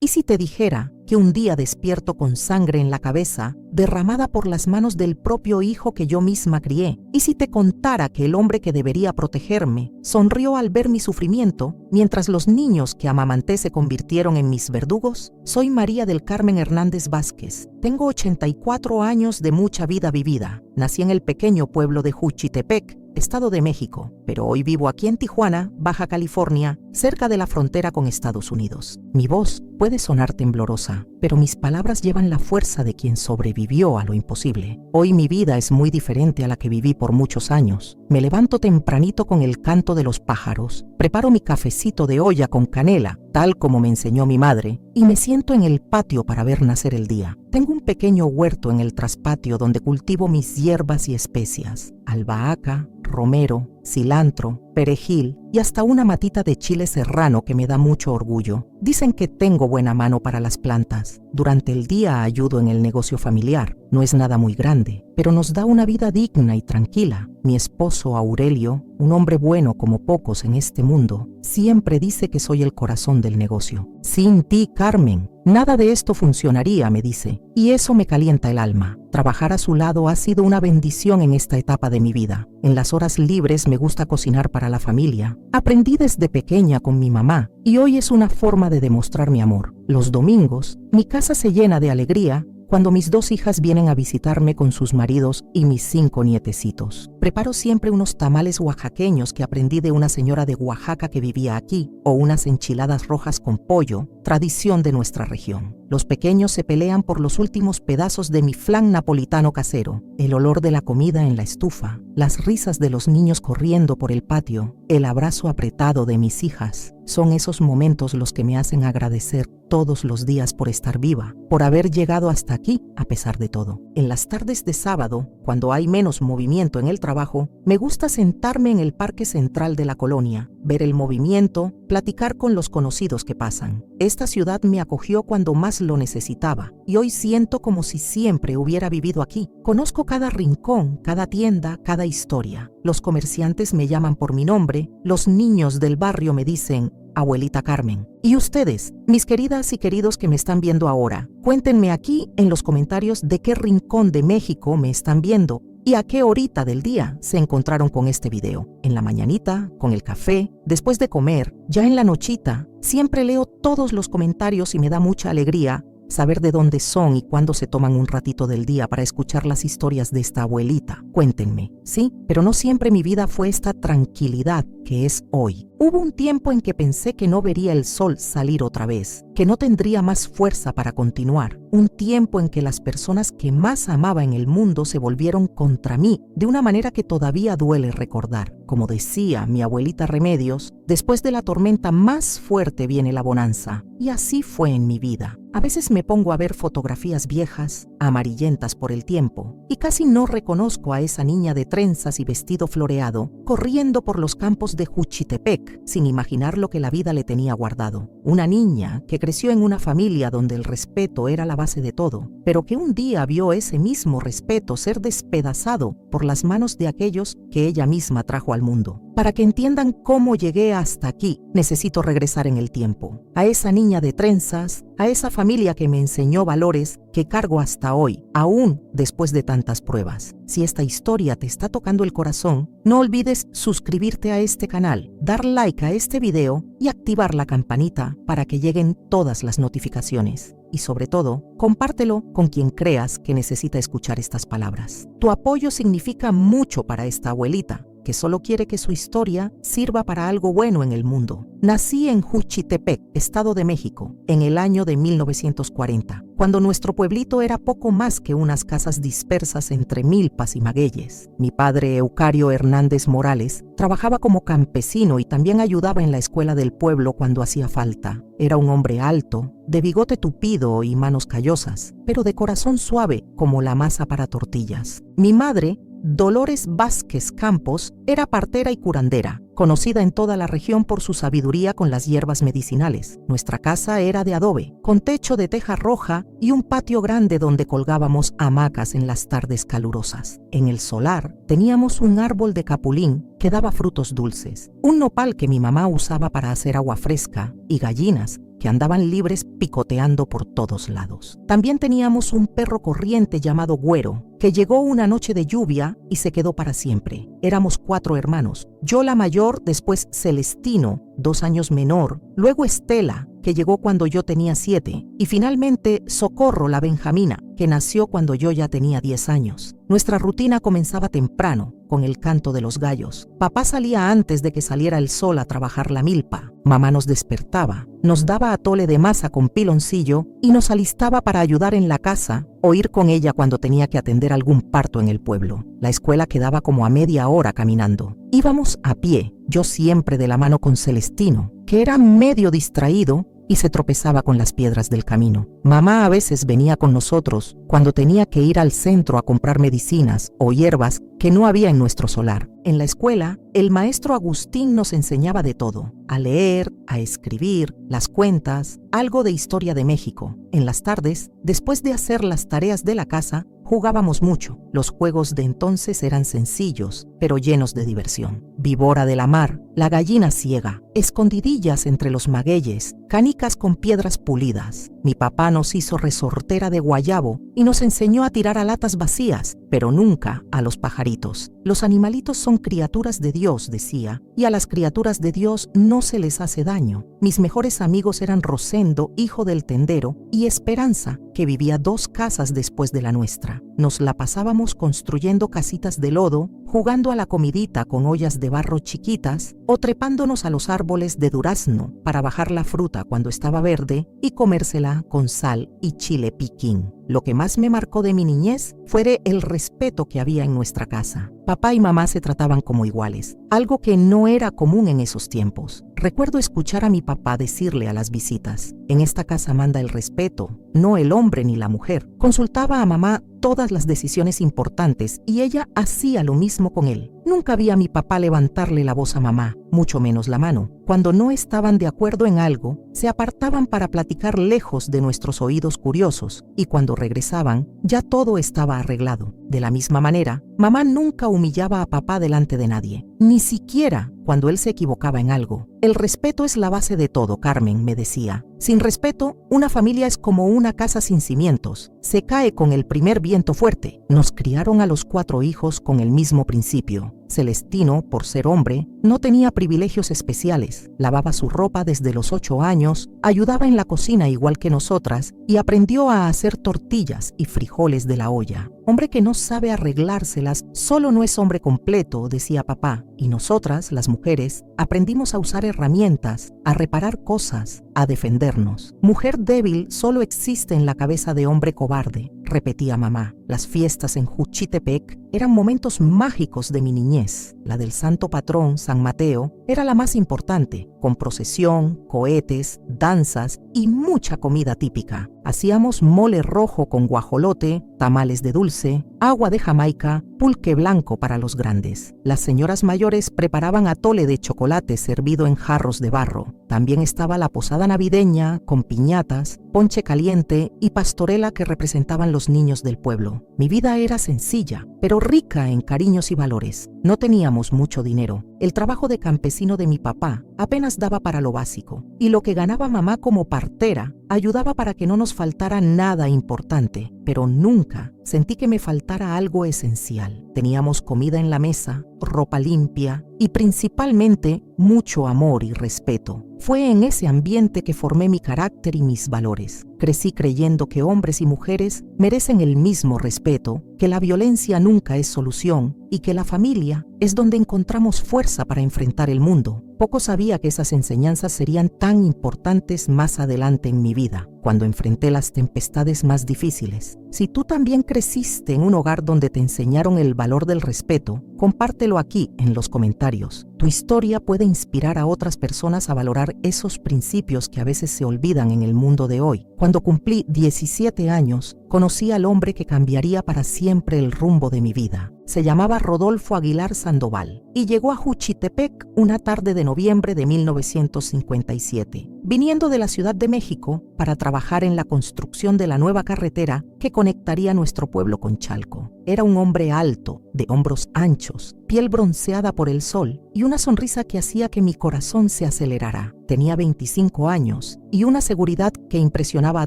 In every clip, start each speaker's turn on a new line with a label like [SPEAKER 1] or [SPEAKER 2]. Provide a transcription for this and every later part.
[SPEAKER 1] ¿Y si te dijera que un día despierto con sangre en la cabeza, derramada por las manos del propio hijo que yo misma crié? ¿Y si te contara que el hombre que debería protegerme sonrió al ver mi sufrimiento, mientras los niños que amamanté se convirtieron en mis verdugos? Soy María del Carmen Hernández Vázquez. Tengo 84 años de mucha vida vivida. Nací en el pequeño pueblo de Juchitepec, Estado de México, pero hoy vivo aquí en Tijuana, Baja California, cerca de la frontera con Estados Unidos. Mi voz puede sonar temblorosa, pero mis palabras llevan la fuerza de quien sobrevivió a lo imposible. Hoy mi vida es muy diferente a la que viví por muchos años. Me levanto tempranito con el canto de los pájaros, preparo mi cafecito de olla con canela, tal como me enseñó mi madre, y me siento en el patio para ver nacer el día. Tengo un pequeño huerto en el traspatio donde cultivo mis hierbas y especias: albahaca, romero, cilantro, perejil y hasta una matita de chile serrano que me da mucho orgullo. Dicen que tengo buena mano para las plantas. Durante el día ayudo en el negocio familiar. No es nada muy grande, pero nos da una vida digna y tranquila. Mi esposo Aurelio, un hombre bueno como pocos en este mundo, siempre dice que soy el corazón del negocio. Sin ti, Carmen, nada de esto funcionaría, me dice, y eso me calienta el alma. Trabajar a su lado ha sido una bendición en esta etapa de mi vida. En las horas libres me gusta cocinar para la familia. Aprendí desde pequeña con mi mamá y hoy es una forma de demostrar mi amor. Los domingos, mi casa se llena de alegría cuando mis 2 hijas vienen a visitarme con sus maridos y mis 5 nietecitos. Preparo siempre unos tamales oaxaqueños que aprendí de una señora de Oaxaca que vivía aquí, o unas enchiladas rojas con pollo, tradición de nuestra región. Los pequeños se pelean por los últimos pedazos de mi flan napolitano casero, el olor de la comida en la estufa, las risas de los niños corriendo por el patio, el abrazo apretado de mis hijas. Son esos momentos los que me hacen agradecer todos los días por estar viva, por haber llegado hasta aquí a pesar de todo. En las tardes de sábado, cuando hay menos movimiento en el trabajo, me gusta sentarme en el parque central de la colonia, ver el movimiento, platicar con los conocidos que pasan. Esta ciudad me acogió cuando más lo necesitaba y hoy siento como si siempre hubiera vivido aquí. Conozco cada rincón, cada tienda, cada historia. Los comerciantes me llaman por mi nombre, los niños del barrio me dicen Abuelita Carmen. Y ustedes, mis queridas y queridos que me están viendo ahora, cuéntenme aquí en los comentarios de qué rincón de México me están viendo y a qué horita del día se encontraron con este video. En la mañanita, con el café, después de comer, ya en la nochita. Siempre leo todos los comentarios y me da mucha alegría saber de dónde son y cuándo se toman un ratito del día para escuchar las historias de esta abuelita. Cuéntenme, ¿sí? Pero no siempre mi vida fue esta tranquilidad que es hoy. Hubo un tiempo en que pensé que no vería el sol salir otra vez, que no tendría más fuerza para continuar. Un tiempo en que las personas que más amaba en el mundo se volvieron contra mí, de una manera que todavía duele recordar. Como decía mi abuelita Remedios, después de la tormenta más fuerte viene la bonanza. Y así fue en mi vida. A veces me pongo a ver fotografías viejas, amarillentas por el tiempo, y casi no reconozco a esa niña de trenzas y vestido floreado, corriendo por los campos de Juchitepec, sin imaginar lo que la vida le tenía guardado. Una niña que creció en una familia donde el respeto era la base de todo, pero que un día vio ese mismo respeto ser despedazado por las manos de aquellos que ella misma trajo al mundo. Para que entiendan cómo llegué hasta aquí, necesito regresar en el tiempo. A esa niña de trenzas, a esa familia que me enseñó valores que cargo hasta hoy, aún después de tantas pruebas. Si esta historia te está tocando el corazón, no olvides suscribirte a este canal, dar like a este video y activar la campanita para que lleguen todas las notificaciones. Y sobre todo, compártelo con quien creas que necesita escuchar estas palabras. Tu apoyo significa mucho para esta abuelita, que solo quiere que su historia sirva para algo bueno en el mundo. Nací en Juchitepec, Estado de México, en el año de 1940, cuando nuestro pueblito era poco más que unas casas dispersas entre milpas y magueyes. Mi padre, Eucario Hernández Morales, trabajaba como campesino y también ayudaba en la escuela del pueblo cuando hacía falta. Era un hombre alto, de bigote tupido y manos callosas, pero de corazón suave como la masa para tortillas. Mi madre, Dolores Vázquez Campos, era partera y curandera, conocida en toda la región por su sabiduría con las hierbas medicinales. Nuestra casa era de adobe, con techo de teja roja y un patio grande donde colgábamos hamacas en las tardes calurosas. En el solar teníamos un árbol de capulín que daba frutos dulces, un nopal que mi mamá usaba para hacer agua fresca y gallinas que andaban libres picoteando por todos lados. También teníamos un perro corriente llamado Güero, que llegó una noche de lluvia y se quedó para siempre. Éramos 4 hermanos, yo la mayor, después Celestino, 2 años menor, luego Estela, que llegó cuando yo tenía 7, y finalmente Socorro, la Benjamina, que nació cuando yo ya tenía 10 años. Nuestra rutina comenzaba temprano, con el canto de los gallos. Papá salía antes de que saliera el sol a trabajar la milpa. Mamá nos despertaba, nos daba atole de masa con piloncillo y nos alistaba para ayudar en la casa o ir con ella cuando tenía que atender algún parto en el pueblo. La escuela quedaba como a media hora caminando. Íbamos a pie, yo siempre de la mano con Celestino, que era medio distraído y se tropezaba con las piedras del camino. Mamá a veces venía con nosotros cuando tenía que ir al centro a comprar medicinas o hierbas que no había en nuestro solar. En la escuela, el maestro Agustín nos enseñaba de todo, a leer, a escribir, las cuentas, algo de historia de México. En las tardes, después de hacer las tareas de la casa, jugábamos mucho. Los juegos de entonces eran sencillos, pero llenos de diversión. Víbora de la mar, la gallina ciega, escondidillas entre los magueyes, canicas con piedras pulidas. Mi papá nos hizo resortera de guayabo y nos enseñó a tirar a latas vacías, pero nunca a los pajaritos. Los animalitos son criaturas de Dios, decía, y a las criaturas de Dios no se les hace daño. Mis mejores amigos eran Rosendo, hijo del tendero, y Esperanza, que vivía 2 casas después de la nuestra. Nos la pasábamos construyendo casitas de lodo, jugando a la comidita con ollas de barro chiquitas o trepándonos a los árboles de durazno para bajar la fruta cuando estaba verde y comérsela con sal y chile piquín. Lo que más me marcó de mi niñez fue el respeto que había en nuestra casa. Papá y mamá se trataban como iguales, algo que no era común en esos tiempos. Recuerdo escuchar a mi papá decirle a las visitas: en esta casa manda el respeto, no el hombre ni la mujer. Consultaba a mamá todas las decisiones importantes y ella hacía lo mismo con él. Nunca vi a mi papá levantarle la voz a mamá, mucho menos la mano. Cuando no estaban de acuerdo en algo, se apartaban para platicar lejos de nuestros oídos curiosos, y cuando regresaban, ya todo estaba arreglado. De la misma manera, mamá nunca humillaba a papá delante de nadie, ni siquiera cuando él se equivocaba en algo. El respeto es la base de todo, Carmen, me decía. Sin respeto, una familia es como una casa sin cimientos. Se cae con el primer viento fuerte. Nos criaron a los 4 hijos con el mismo principio. Celestino, por ser hombre, no tenía privilegios especiales. Lavaba su ropa desde los 8 años, ayudaba en la cocina igual que nosotras y aprendió a hacer tortillas y frijoles de la olla. Hombre que no sabe arreglárselas solo no es hombre completo, decía papá, y nosotras, las mujeres, aprendimos a usar herramientas, a reparar cosas, a defendernos. Mujer débil solo existe en la cabeza de hombre cobarde, repetía mamá. Las fiestas en Juchitepec eran momentos mágicos de mi niñez. La del santo patrón, San Mateo, era la más importante, con procesión, cohetes, danzas y mucha comida típica. Hacíamos mole rojo con guajolote, tamales de dulce, agua de Jamaica, pulque blanco para los grandes. Las señoras mayores preparaban atole de chocolate servido en jarros de barro. También estaba la posada navideña con piñatas, ponche caliente y pastorela que representaban los niños del pueblo. Mi vida era sencilla, pero rica en cariños y valores. No teníamos mucho dinero. El trabajo de campesino de mi papá apenas daba para lo básico, y lo que ganaba mamá como partera ayudaba para que no nos faltara nada importante, pero nunca sentí que me faltara algo esencial. Teníamos comida en la mesa, ropa limpia y principalmente mucho amor y respeto. Fue en ese ambiente que formé mi carácter y mis valores. Crecí creyendo que hombres y mujeres merecen el mismo respeto, que la violencia nunca es solución y que la familia es donde encontramos fuerza para enfrentar el mundo. Poco sabía que esas enseñanzas serían tan importantes más adelante en mi vida, cuando enfrenté las tempestades más difíciles. Si tú también creciste en un hogar donde te enseñaron el valor del respeto, compártelo aquí en los comentarios. Tu historia puede inspirar a otras personas a valorar esos principios que a veces se olvidan en el mundo de hoy. Cuando cumplí 17 años, conocí al hombre que cambiaría para siempre el rumbo de mi vida. Se llamaba Rodolfo Aguilar Sandoval y llegó a Juchitepec una tarde de noviembre de 1957, viniendo de la Ciudad de México para trabajar en la construcción de la nueva carretera que conectaría nuestro pueblo con Chalco. Era un hombre alto, de hombros anchos, piel bronceada por el sol y una sonrisa que hacía que mi corazón se acelerara. Tenía 25 años y una seguridad que impresionaba a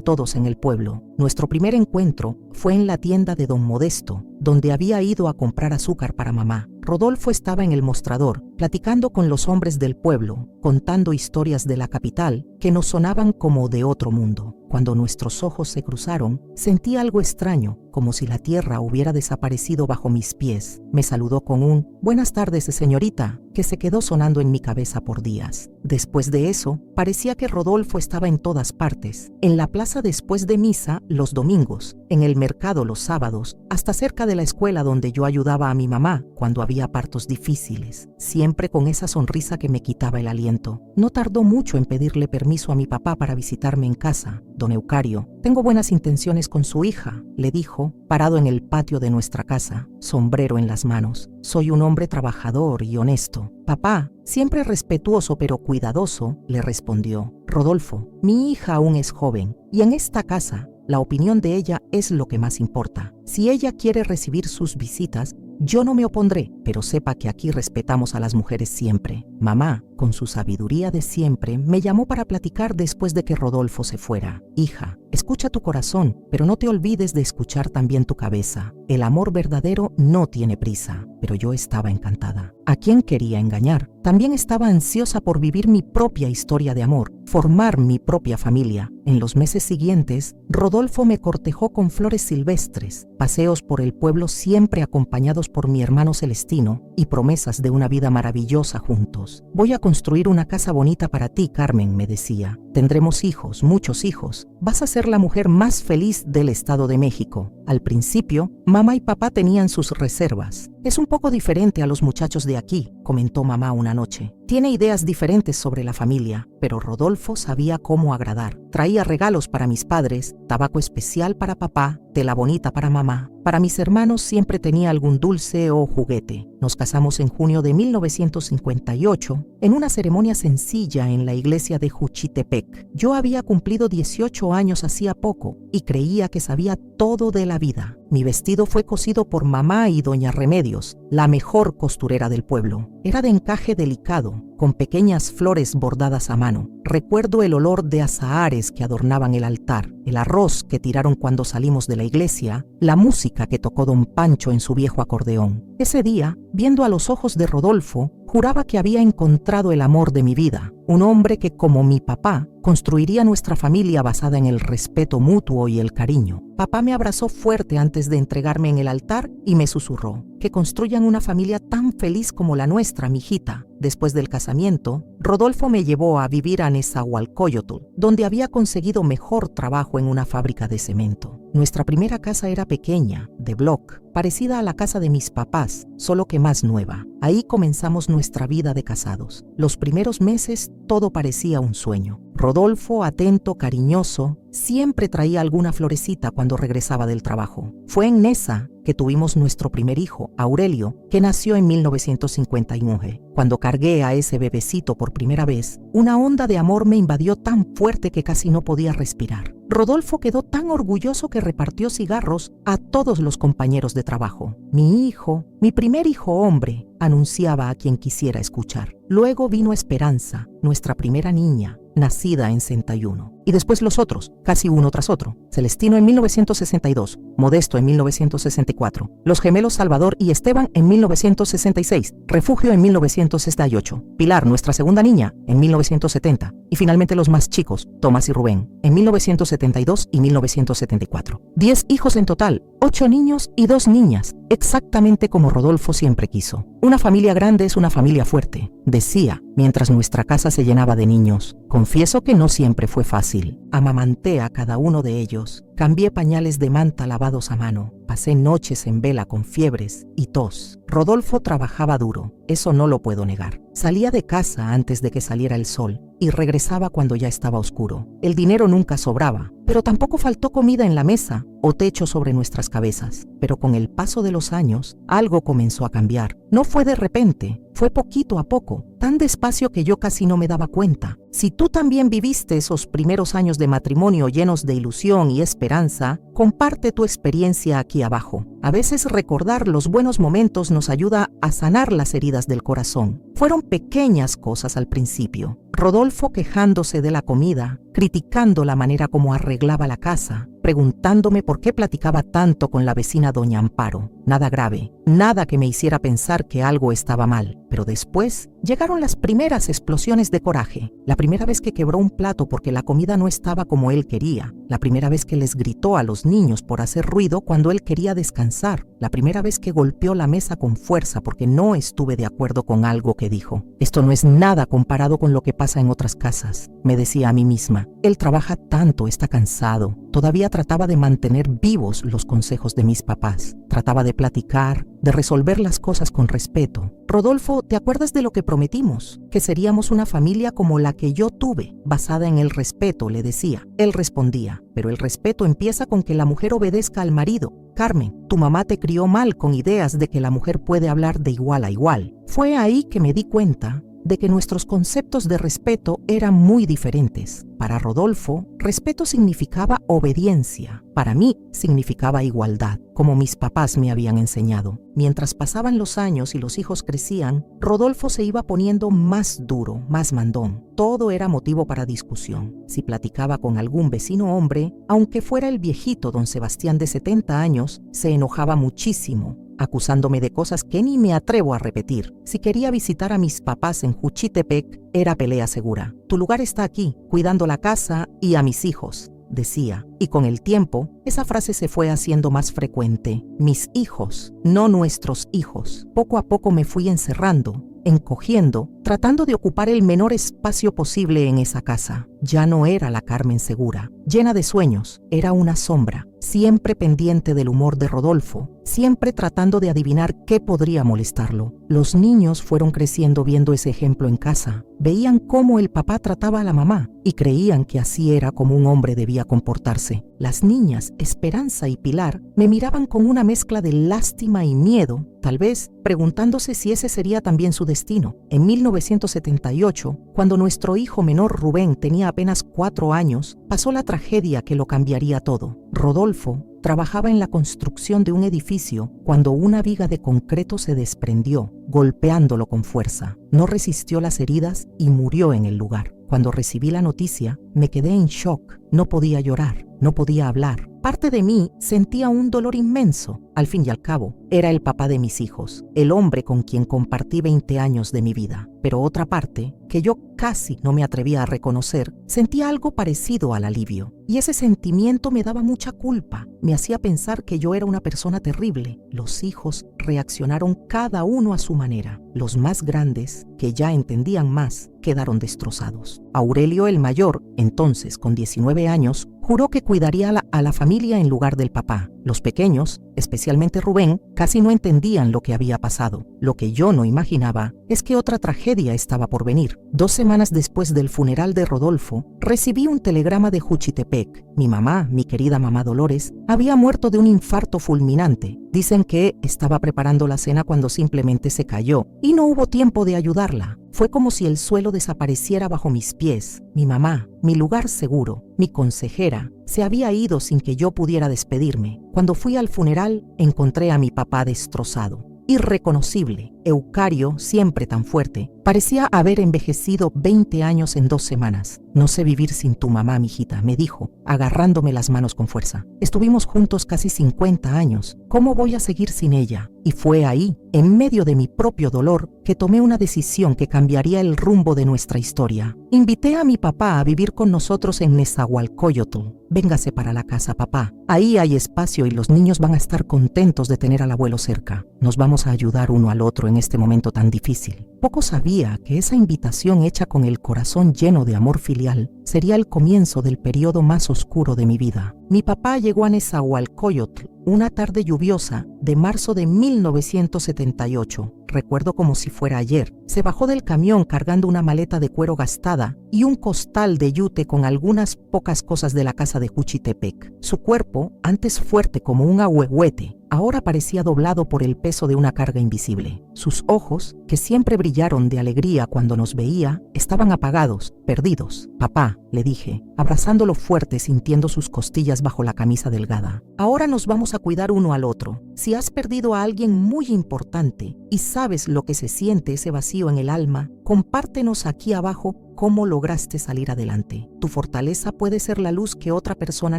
[SPEAKER 1] todos en el pueblo. Nuestro primer encuentro fue en la tienda de don Modesto, donde había ido a comprar azúcar para mamá. Rodolfo estaba en el mostrador, platicando con los hombres del pueblo, contando historias de la capital que nos sonaban como de otro mundo. Cuando nuestros ojos se cruzaron, sentí algo extraño, como si la tierra hubiera desaparecido bajo mis pies. Me saludó con un «Buenas tardes, señorita», que se quedó sonando en mi cabeza por días. Después de eso, parecía que Rodolfo estaba en todas partes, en la plaza después de misa los domingos, en el mercado los sábados, hasta cerca de la escuela donde yo ayudaba a mi mamá cuando había partos difíciles, siempre con esa sonrisa que me quitaba el aliento. No tardó mucho en pedirle permiso a mi papá para visitarme en casa. «Don Eucario, tengo buenas intenciones con su hija», le dijo, parado en el patio de nuestra casa, sombrero en las manos. «Soy un hombre trabajador y honesto». «Papá, siempre respetuoso pero cuidadoso», le respondió. «Rodolfo, mi hija aún es joven y en esta casa la opinión de ella es lo que más importa. Si ella quiere recibir sus visitas, yo no me opondré, pero sepa que aquí respetamos a las mujeres siempre». Mamá, con su sabiduría de siempre, me llamó para platicar después de que Rodolfo se fuera. «Hija, escucha tu corazón, pero no te olvides de escuchar también tu cabeza. El amor verdadero no tiene prisa». Pero yo estaba encantada. ¿A quién quería engañar? También estaba ansiosa por vivir mi propia historia de amor, formar mi propia familia. En los meses siguientes, Rodolfo me cortejó con flores silvestres, paseos por el pueblo siempre acompañados por mi hermano Celestino y promesas de una vida maravillosa juntos. «Voy a construir una casa bonita para ti, Carmen», me decía. «Tendremos hijos, muchos hijos. Vas a ser la mujer más feliz del Estado de México». Al principio, mamá y papá tenían sus reservas. «Es un poco diferente a los muchachos de aquí», comentó mamá una noche. «Tiene ideas diferentes sobre la familia, pero Rodolfo sabía cómo agradar. Traía regalos para mis padres, tabaco especial para papá, tela bonita para mamá. Para mis hermanos siempre tenía algún dulce o juguete». Nos casamos en junio de 1958 en una ceremonia sencilla en la iglesia de Juchitepec. Yo había cumplido 18 años hacía poco y creía que sabía todo de la vida. Mi vestido fue cosido por mamá y doña Remedios, la mejor costurera del pueblo. Era de encaje delicado, con pequeñas flores bordadas a mano. Recuerdo el olor de azahares que adornaban el altar, el arroz que tiraron cuando salimos de la iglesia, la música que tocó don Pancho en su viejo acordeón. Ese día, viendo a los ojos de Rodolfo, juraba que había encontrado el amor de mi vida, un hombre que, como mi papá, construiría nuestra familia basada en el respeto mutuo y el cariño. Papá me abrazó fuerte antes de entregarme en el altar y me susurró: «Que construyan una familia tan feliz como la nuestra, mijita». Después del casamiento, Rodolfo me llevó a vivir a Nezahualcóyotl, donde había conseguido mejor trabajo en una fábrica de cemento. Nuestra primera casa era pequeña, de bloc, parecida a la casa de mis papás, solo que más nueva. Ahí comenzamos nuestra vida de casados. Los primeros meses todo parecía un sueño. Rodolfo, atento, cariñoso, siempre traía alguna florecita cuando regresaba del trabajo. Fue en Neza que tuvimos nuestro primer hijo, Aurelio, que nació en 1959. Cuando cargué a ese bebecito por primera vez, una onda de amor me invadió tan fuerte que casi no podía respirar. Rodolfo quedó tan orgulloso que repartió cigarros a todos los compañeros de trabajo. «Mi hijo, mi primer hijo hombre», anunciaba a quien quisiera escuchar. Luego vino Esperanza, nuestra primera niña, nacida en 61. Y después los otros, casi uno tras otro. Celestino en 1962, Modesto en 1964, los gemelos Salvador y Esteban en 1966, Refugio en 1968, Pilar, nuestra segunda niña, en 1970, y finalmente los más chicos, Tomás y Rubén, en 1972 y 1974. 10 hijos en total, 8 niños y 2 niñas, exactamente como Rodolfo siempre quiso. «Una familia grande es una familia fuerte», decía, mientras nuestra casa se llenaba de niños. Confieso que no siempre fue fácil. Amamanté a cada uno de ellos, cambié pañales de manta lavados a mano, pasé noches en vela con fiebres y tos. Rodolfo trabajaba duro, eso no lo puedo negar. Salía de casa antes de que saliera el sol y regresaba cuando ya estaba oscuro. El dinero nunca sobraba, pero tampoco faltó comida en la mesa o techo sobre nuestras cabezas. Pero con el paso de los años, algo comenzó a cambiar. No fue de repente, fue poquito a poco, tan despacio que yo casi no me daba cuenta. Si tú también viviste esos primeros años de matrimonio llenos de ilusión y esperanza, Comparte tu experiencia aquí abajo. A veces recordar los buenos momentos nos ayuda a sanar las heridas del corazón. Fueron pequeñas cosas al principio. Rodolfo quejándose de la comida, criticando la manera como arreglaba la casa, preguntándome por qué platicaba tanto con la vecina doña Amparo. Nada grave, nada que me hiciera pensar que algo estaba mal. Pero después llegaron las primeras explosiones de coraje. La primera vez que quebró un plato porque la comida no estaba como él quería. La primera vez que les gritó a los niños por hacer ruido cuando él quería descansar. La primera vez que golpeó la mesa con fuerza porque no estuve de acuerdo con algo que dijo. Esto no es nada comparado con lo que pasa en otras casas, me decía a mí misma. Él trabaja tanto, está cansado. Todavía trataba de mantener vivos los consejos de mis papás. Trataba de platicar, de resolver las cosas con respeto. Rodolfo, ¿te acuerdas de lo que prometimos? Que seríamos una familia como la que yo tuve, basada en el respeto, le decía. Él respondía, pero el respeto empieza con que la mujer obedezca al marido. Carmen, tu mamá te crió mal con ideas de que la mujer puede hablar de igual a igual. Fue ahí que me di cuenta de que nuestros conceptos de respeto eran muy diferentes. Para Rodolfo, respeto significaba obediencia. Para mí, significaba igualdad, como mis papás me habían enseñado. Mientras pasaban los años y los hijos crecían, Rodolfo se iba poniendo más duro, más mandón. Todo era motivo para discusión. Si platicaba con algún vecino hombre, aunque fuera el viejito don Sebastián de 70 años, se enojaba muchísimo, acusándome de cosas que ni me atrevo a repetir. Si quería visitar a mis papás en Juchitepec, era pelea segura. Tu lugar está aquí, cuidando la casa y a mis hijos, decía. Y con el tiempo, esa frase se fue haciendo más frecuente. Mis hijos, no nuestros hijos. Poco a poco me fui encerrando, encogiendo, tratando de ocupar el menor espacio posible en esa casa. Ya no era la Carmen segura, llena de sueños, era una sombra, siempre pendiente del humor de Rodolfo, siempre tratando de adivinar qué podría molestarlo. Los niños fueron creciendo viendo ese ejemplo en casa. Veían cómo el papá trataba a la mamá y creían que así era como un hombre debía comportarse. Las niñas, Esperanza y Pilar, me miraban con una mezcla de lástima y miedo, tal vez preguntándose si ese sería también su destino. En 1978, cuando nuestro hijo menor Rubén tenía apenas 4 años, pasó la tragedia que lo cambiaría todo. Rodolfo trabajaba en la construcción de un edificio cuando una viga de concreto se desprendió, golpeándolo con fuerza. No resistió las heridas y murió en el lugar. Cuando recibí la noticia, me quedé en shock. No podía llorar, no podía hablar. Parte de mí sentía un dolor inmenso. Al fin y al cabo, era el papá de mis hijos, el hombre con quien compartí 20 años de mi vida. Pero otra parte, que yo casi no me atrevía a reconocer, sentía algo parecido al alivio. Y ese sentimiento me daba mucha culpa. Me hacía pensar que yo era una persona terrible. Los hijos reaccionaron cada uno a su manera. Los más grandes, que ya entendían más, quedaron destrozados. Aurelio el mayor, entonces con 19 años, juró que cuidaría a la familia en lugar del papá. Los pequeños, especialmente Rubén, casi no entendían lo que había pasado. Lo que yo no imaginaba es que otra tragedia estaba por venir. 2 semanas después del funeral de Rodolfo, recibí un telegrama de Juchitepec. Mi mamá, mi querida mamá Dolores, había muerto de un infarto fulminante. Dicen que estaba preparando la cena cuando simplemente se cayó y no hubo tiempo de ayudarla. Fue como si el suelo desapareciera bajo mis pies. Mi mamá, mi lugar seguro, mi consejera, se había ido sin que yo pudiera despedirme. Cuando fui al funeral, encontré a mi papá destrozado, irreconocible. Eucario, siempre tan fuerte, parecía haber envejecido 20 años en 2 semanas. No sé vivir sin tu mamá, mijita, me dijo, agarrándome las manos con fuerza. Estuvimos juntos casi 50 años. ¿Cómo voy a seguir sin ella? Y fue ahí, en medio de mi propio dolor, que tomé una decisión que cambiaría el rumbo de nuestra historia. Invité a mi papá a vivir con nosotros en Nezahualcóyotl. Véngase para la casa, papá. Ahí hay espacio y los niños van a estar contentos de tener al abuelo cerca. Nos vamos a ayudar uno al otro en este momento tan difícil. Poco sabía que esa invitación hecha con el corazón lleno de amor filial sería el comienzo del periodo más oscuro de mi vida. Mi papá llegó a Nezahualcóyotl una tarde lluviosa de marzo de 1978. recuerdo como si fuera ayer. Se bajó del camión cargando una maleta de cuero gastada y un costal de yute con algunas pocas cosas de la casa de Juchitepec. Su cuerpo, antes fuerte como un ahuehuete, ahora parecía doblado por el peso de una carga invisible. Sus ojos, que siempre brillaron de alegría cuando nos veía, estaban apagados, perdidos. «Papá», le dije, abrazándolo fuerte, sintiendo sus costillas bajo la camisa delgada. «Ahora nos vamos a cuidar uno al otro. Si has perdido a alguien muy importante y sabes lo que se siente ese vacío en el alma, compártenos aquí abajo cómo lograste salir adelante. Tu fortaleza puede ser la luz que otra persona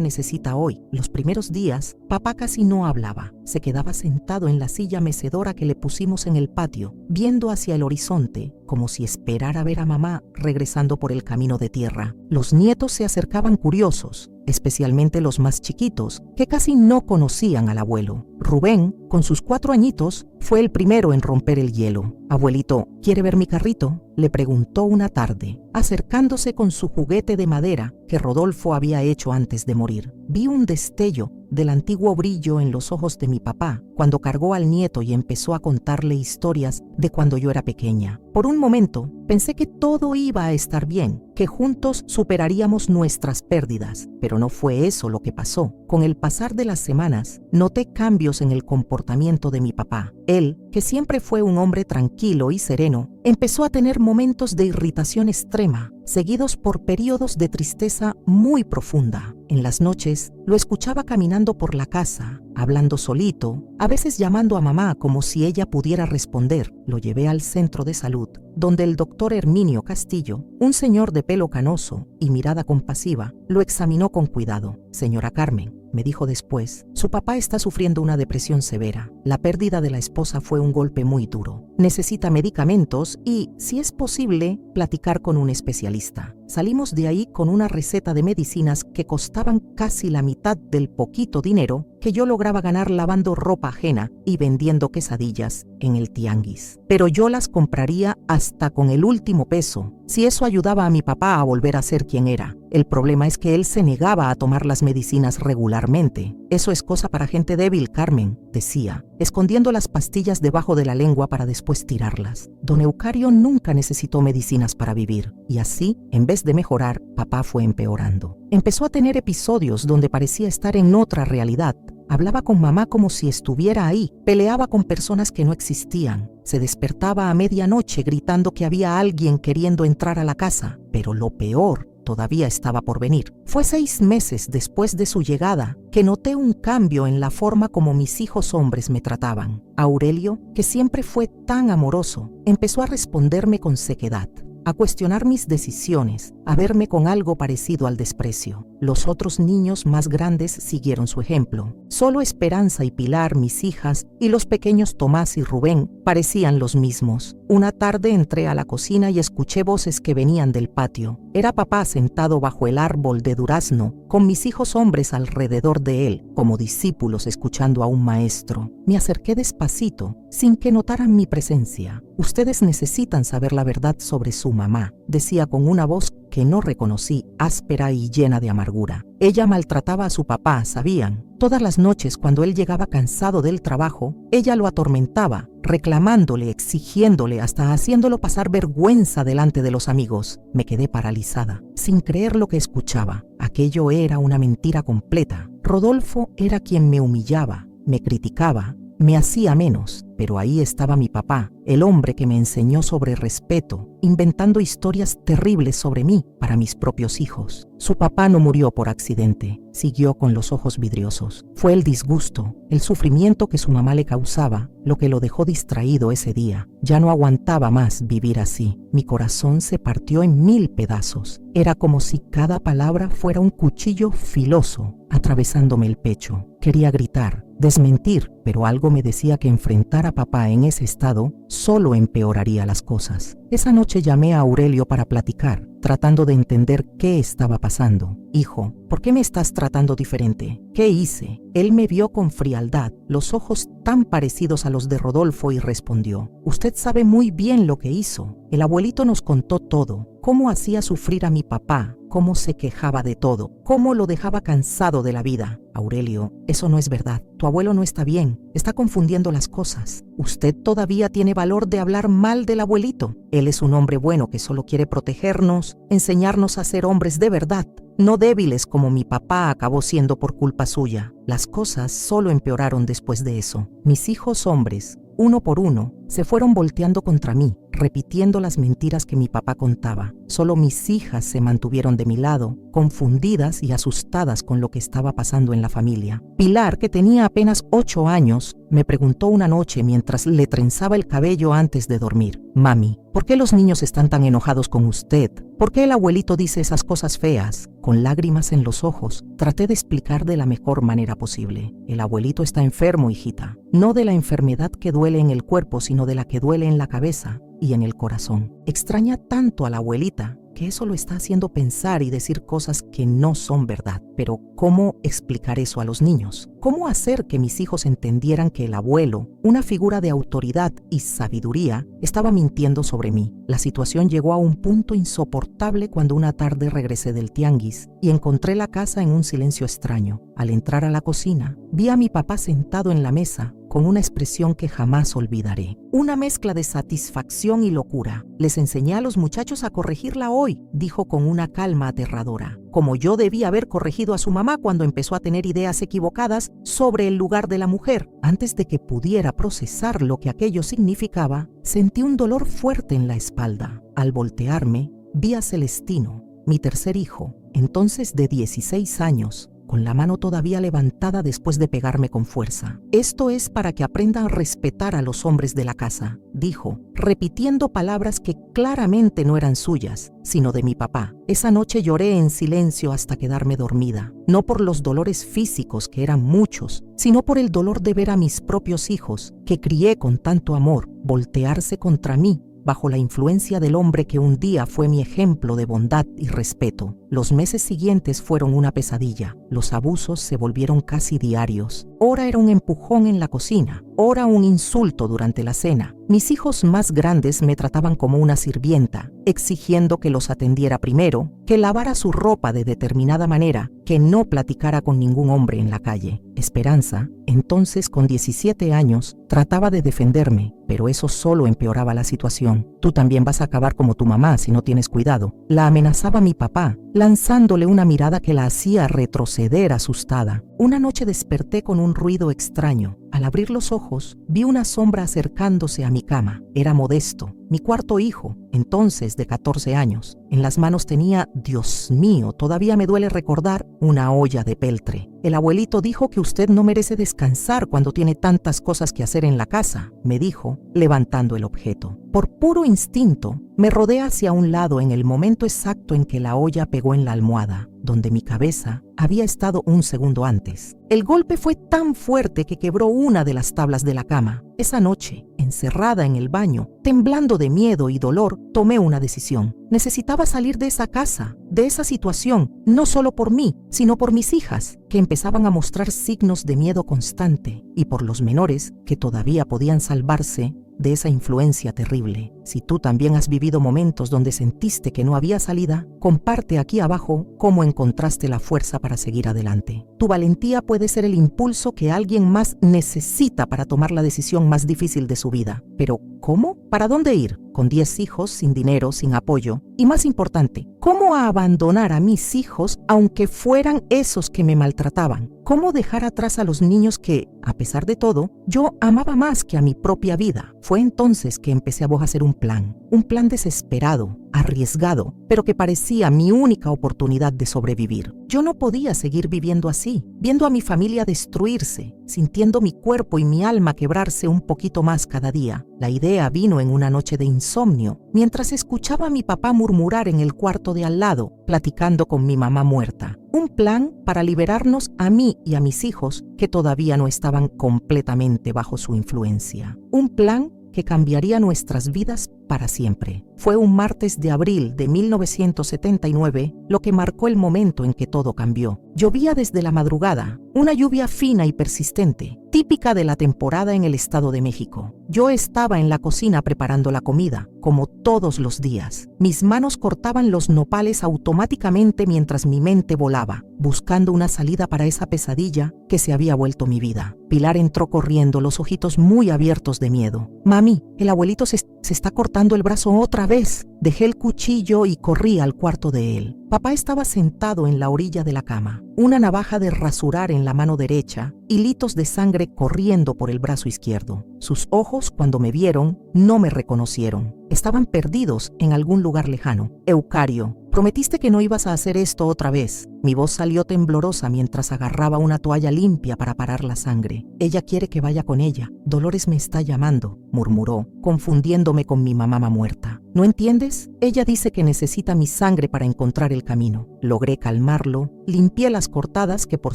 [SPEAKER 1] necesita hoy». Los primeros días, papá casi no hablaba. Se quedaba sentado en la silla mecedora que le pusimos en el patio, viendo hacia el horizonte, como si esperara ver a mamá regresando por el camino de tierra. Los nietos se acercaban curiosos, especialmente los más chiquitos, que casi no conocían al abuelo. Rubén, con sus 4 añitos, fue el primero en romper el hielo. «Abuelito, ¿quiere ver mi carrito?», le preguntó una tarde, acercándose con su juguete de madera que Rodolfo había hecho antes de morir. Vi un destello del antiguo brillo en los ojos de mi papá cuando cargó al nieto y empezó a contarle historias de cuando yo era pequeña. Por un momento pensé que todo iba a estar bien, que juntos superaríamos nuestras pérdidas, pero no fue eso lo que pasó. Con el pasar de las semanas, noté cambios en el comportamiento de mi papá. Él, que siempre fue un hombre tranquilo y sereno, empezó a tener momentos de irritación extrema, seguidos por periodos de tristeza muy profunda. En las noches, lo escuchaba caminando por la casa, hablando solito, a veces llamando a mamá como si ella pudiera responder. Lo llevé al centro de salud, donde el doctor Herminio Castillo, un señor de pelo canoso y mirada compasiva, lo examinó con cuidado. «Señora Carmen», me dijo después, «su papá está sufriendo una depresión severa. La pérdida de la esposa fue un golpe muy duro. Necesita medicamentos y, si es posible, platicar con un especialista». Salimos de ahí con una receta de medicinas que costaban casi la mitad del poquito dinero que yo lograba ganar lavando ropa ajena y vendiendo quesadillas en el tianguis. Pero yo las compraría hasta con el último peso, si eso ayudaba a mi papá a volver a ser quien era. El problema es que él se negaba a tomar las medicinas regularmente. «Eso es cosa para gente débil, Carmen», decía, escondiendo las pastillas debajo de la lengua para después tirarlas. Don Eucario nunca necesitó medicinas para vivir, y así, en vez de mejorar, papá fue empeorando. Empezó a tener episodios donde parecía estar en otra realidad. Hablaba con mamá como si estuviera ahí, peleaba con personas que no existían, se despertaba a medianoche gritando que había alguien queriendo entrar a la casa, pero lo peor todavía estaba por venir. Fue 6 meses después de su llegada que noté un cambio en la forma como mis hijos hombres me trataban. Aurelio, que siempre fue tan amoroso, empezó a responderme con sequedad, a cuestionar mis decisiones, a verme con algo parecido al desprecio. Los otros niños más grandes siguieron su ejemplo. Solo Esperanza y Pilar, mis hijas, y los pequeños Tomás y Rubén parecían los mismos. Una tarde entré a la cocina y escuché voces que venían del patio. Era papá sentado bajo el árbol de durazno, con mis hijos hombres alrededor de él, como discípulos escuchando a un maestro. Me acerqué despacito, sin que notaran mi presencia. «Ustedes necesitan saber la verdad sobre su mamá», decía con una voz que no reconocí, áspera y llena de amargura. Ella maltrataba a su papá, ¿sabían? Todas las noches, cuando él llegaba cansado del trabajo, ella lo atormentaba, reclamándole, exigiéndole, hasta haciéndolo pasar vergüenza delante de los amigos. Me quedé paralizada, sin creer lo que escuchaba. Aquello era una mentira completa. Rodolfo era quien me humillaba, me criticaba, me hacía menos, pero ahí estaba mi papá, el hombre que me enseñó sobre respeto, inventando historias terribles sobre mí para mis propios hijos. Su papá no murió por accidente, siguió con los ojos vidriosos. Fue el disgusto, el sufrimiento que su mamá le causaba, lo que lo dejó distraído ese día. Ya no aguantaba más vivir así. Mi corazón se partió en 1000 pedazos. Era como si cada palabra fuera un cuchillo filoso, atravesándome el pecho. Quería gritar, desmentir, pero algo me decía que enfrentar a papá en ese estado solo empeoraría las cosas. Esa noche llamé a Aurelio para platicar, tratando de entender qué estaba pasando. «Hijo, ¿por qué me estás tratando diferente? ¿Qué hice?». Él me vio con frialdad, los ojos tan parecidos a los de Rodolfo, y respondió: «Usted sabe muy bien lo que hizo. El abuelito nos contó todo. cómo hacía sufrir a mi papá, cómo se quejaba de todo, cómo lo dejaba cansado de la vida. Aurelio, eso no es verdad. Tu abuelo no está bien, está confundiendo las cosas. Usted todavía tiene valor de hablar mal del abuelito. Él es un hombre bueno que solo quiere protegernos, enseñarnos a ser hombres de verdad, no débiles como mi papá acabó siendo por culpa suya. Las cosas solo empeoraron después de eso. Mis hijos hombres, uno por uno, se fueron volteando contra mí, repitiendo las mentiras que mi papá contaba. Solo mis hijas se mantuvieron de mi lado, confundidas y asustadas con lo que estaba pasando en la familia. Pilar, que tenía apenas 8 años, me preguntó una noche mientras le trenzaba el cabello antes de dormir: «Mami, ¿por qué los niños están tan enojados con usted? ¿Por qué el abuelito dice esas cosas feas?». Con lágrimas en los ojos, traté de explicar de la mejor manera posible. El abuelito está enfermo, hijita. No de la enfermedad que duele en el cuerpo, sino de la que duele en la cabeza y en el corazón. Extraña tanto a la abuelita que eso lo está haciendo pensar y decir cosas que no son verdad. Pero ¿cómo explicar eso a los niños? ¿Cómo hacer que mis hijos entendieran que el abuelo, una figura de autoridad y sabiduría, estaba mintiendo sobre mí? La situación llegó a un punto insoportable cuando una tarde regresé del tianguis y encontré la casa en un silencio extraño. Al entrar a la cocina, vi a mi papá sentado en la mesa con una expresión que jamás olvidaré. Una mezcla de satisfacción y locura. «Les enseñé a los muchachos a corregirla hoy», dijo con una calma aterradora. Como yo debía haber corregido a su mamá cuando empezó a tener ideas equivocadas sobre el lugar de la mujer. Antes de que pudiera procesar lo que aquello significaba, sentí un dolor fuerte en la espalda. Al voltearme, vi a Celestino, mi tercer hijo, entonces de 16 años, con la mano todavía levantada después de pegarme con fuerza. «Esto es para que aprenda a respetar a los hombres de la casa», dijo, repitiendo palabras que claramente no eran suyas, sino de mi papá. Esa noche lloré en silencio hasta quedarme dormida, no por los dolores físicos, que eran muchos, sino por el dolor de ver a mis propios hijos, que crié con tanto amor, voltearse contra mí, bajo la influencia del hombre que un día fue mi ejemplo de bondad y respeto. Los meses siguientes fueron una pesadilla. Los abusos se volvieron casi diarios. Ora era un empujón en la cocina, ora un insulto durante la cena. Mis hijos más grandes me trataban como una sirvienta, exigiendo que los atendiera primero, que lavara su ropa de determinada manera, que no platicara con ningún hombre en la calle. Esperanza, entonces con 17 años, trataba de defenderme, pero eso solo empeoraba la situación. «Tú también vas a acabar como tu mamá si no tienes cuidado», la amenazaba mi papá, lanzándole una mirada que la hacía retroceder asustada. Una noche desperté con un ruido extraño. Al abrir los ojos, vi una sombra acercándose a mi cama. Era Modesto, mi cuarto hijo, entonces de 14 años. En las manos tenía, Dios mío, todavía me duele recordar, una olla de peltre. «El abuelito dijo que usted no merece descansar cuando tiene tantas cosas que hacer en la casa», me dijo, levantando el objeto. Por puro instinto, me rodé hacia un lado en el momento exacto en que la olla pegó en la almohada, donde mi cabeza había estado un segundo antes. El golpe fue tan fuerte que quebró una de las tablas de la cama. Esa noche, encerrada en el baño, temblando de miedo y dolor, tomé una decisión. Necesitaba salir de esa casa, de esa situación, no solo por mí, sino por mis hijas, que empezaban a mostrar signos de miedo constante, y por los menores, que todavía podían salvarse de esa influencia terrible. Si tú también has vivido momentos donde sentiste que no había salida, comparte aquí abajo cómo encontraste la fuerza para seguir adelante. Tu valentía puede ser el impulso que alguien más necesita para tomar la decisión más difícil de su vida. Pero, ¿cómo? ¿Para dónde ir? Con 10 hijos, sin dinero, sin apoyo. Y más importante, ¿cómo abandonar a mis hijos aunque fueran esos que me maltrataban? ¿Cómo dejar atrás a los niños que, a pesar de todo, yo amaba más que a mi propia vida? Fue entonces que empecé a hacer un plan desesperado, arriesgado, pero que parecía mi única oportunidad de sobrevivir. Yo no podía seguir viviendo así, viendo a mi familia destruirse, sintiendo mi cuerpo y mi alma quebrarse un poquito más cada día. La idea vino en una noche de insomnio, mientras escuchaba a mi papá murmurar en el cuarto de al lado, platicando con mi mamá muerta. Un plan para liberarnos a mí y a mis hijos que todavía no estaban completamente bajo su influencia. Un plan que cambiaría nuestras vidas para siempre. Fue un martes de abril de 1979 lo que marcó el momento en que todo cambió. Llovía desde la madrugada, una lluvia fina y persistente, típica de la temporada en el Estado de México. Yo estaba en la cocina preparando la comida, como todos los días. Mis manos cortaban los nopales automáticamente mientras mi mente volaba, buscando una salida para esa pesadilla que se había vuelto mi vida. Pilar entró corriendo, los ojitos muy abiertos de miedo. «Mami, el abuelito se está cortando el brazo otra vez». Dejé el cuchillo y corrí al cuarto de él. Papá estaba sentado en la orilla de la cama, una navaja de rasurar en la mano derecha, hilitos de sangre corriendo por el brazo izquierdo. Sus ojos, cuando me vieron, no me reconocieron. Estaban perdidos en algún lugar lejano. «Eucario, prometiste que no ibas a hacer esto otra vez». Mi voz salió temblorosa mientras agarraba una toalla limpia para parar la sangre. «Ella quiere que vaya con ella. Dolores me está llamando», murmuró, confundiéndome con mi mamá muerta. «¿No entiendes? Ella dice que necesita mi sangre para encontrar el camino». Logré calmarlo, limpié las cortadas que por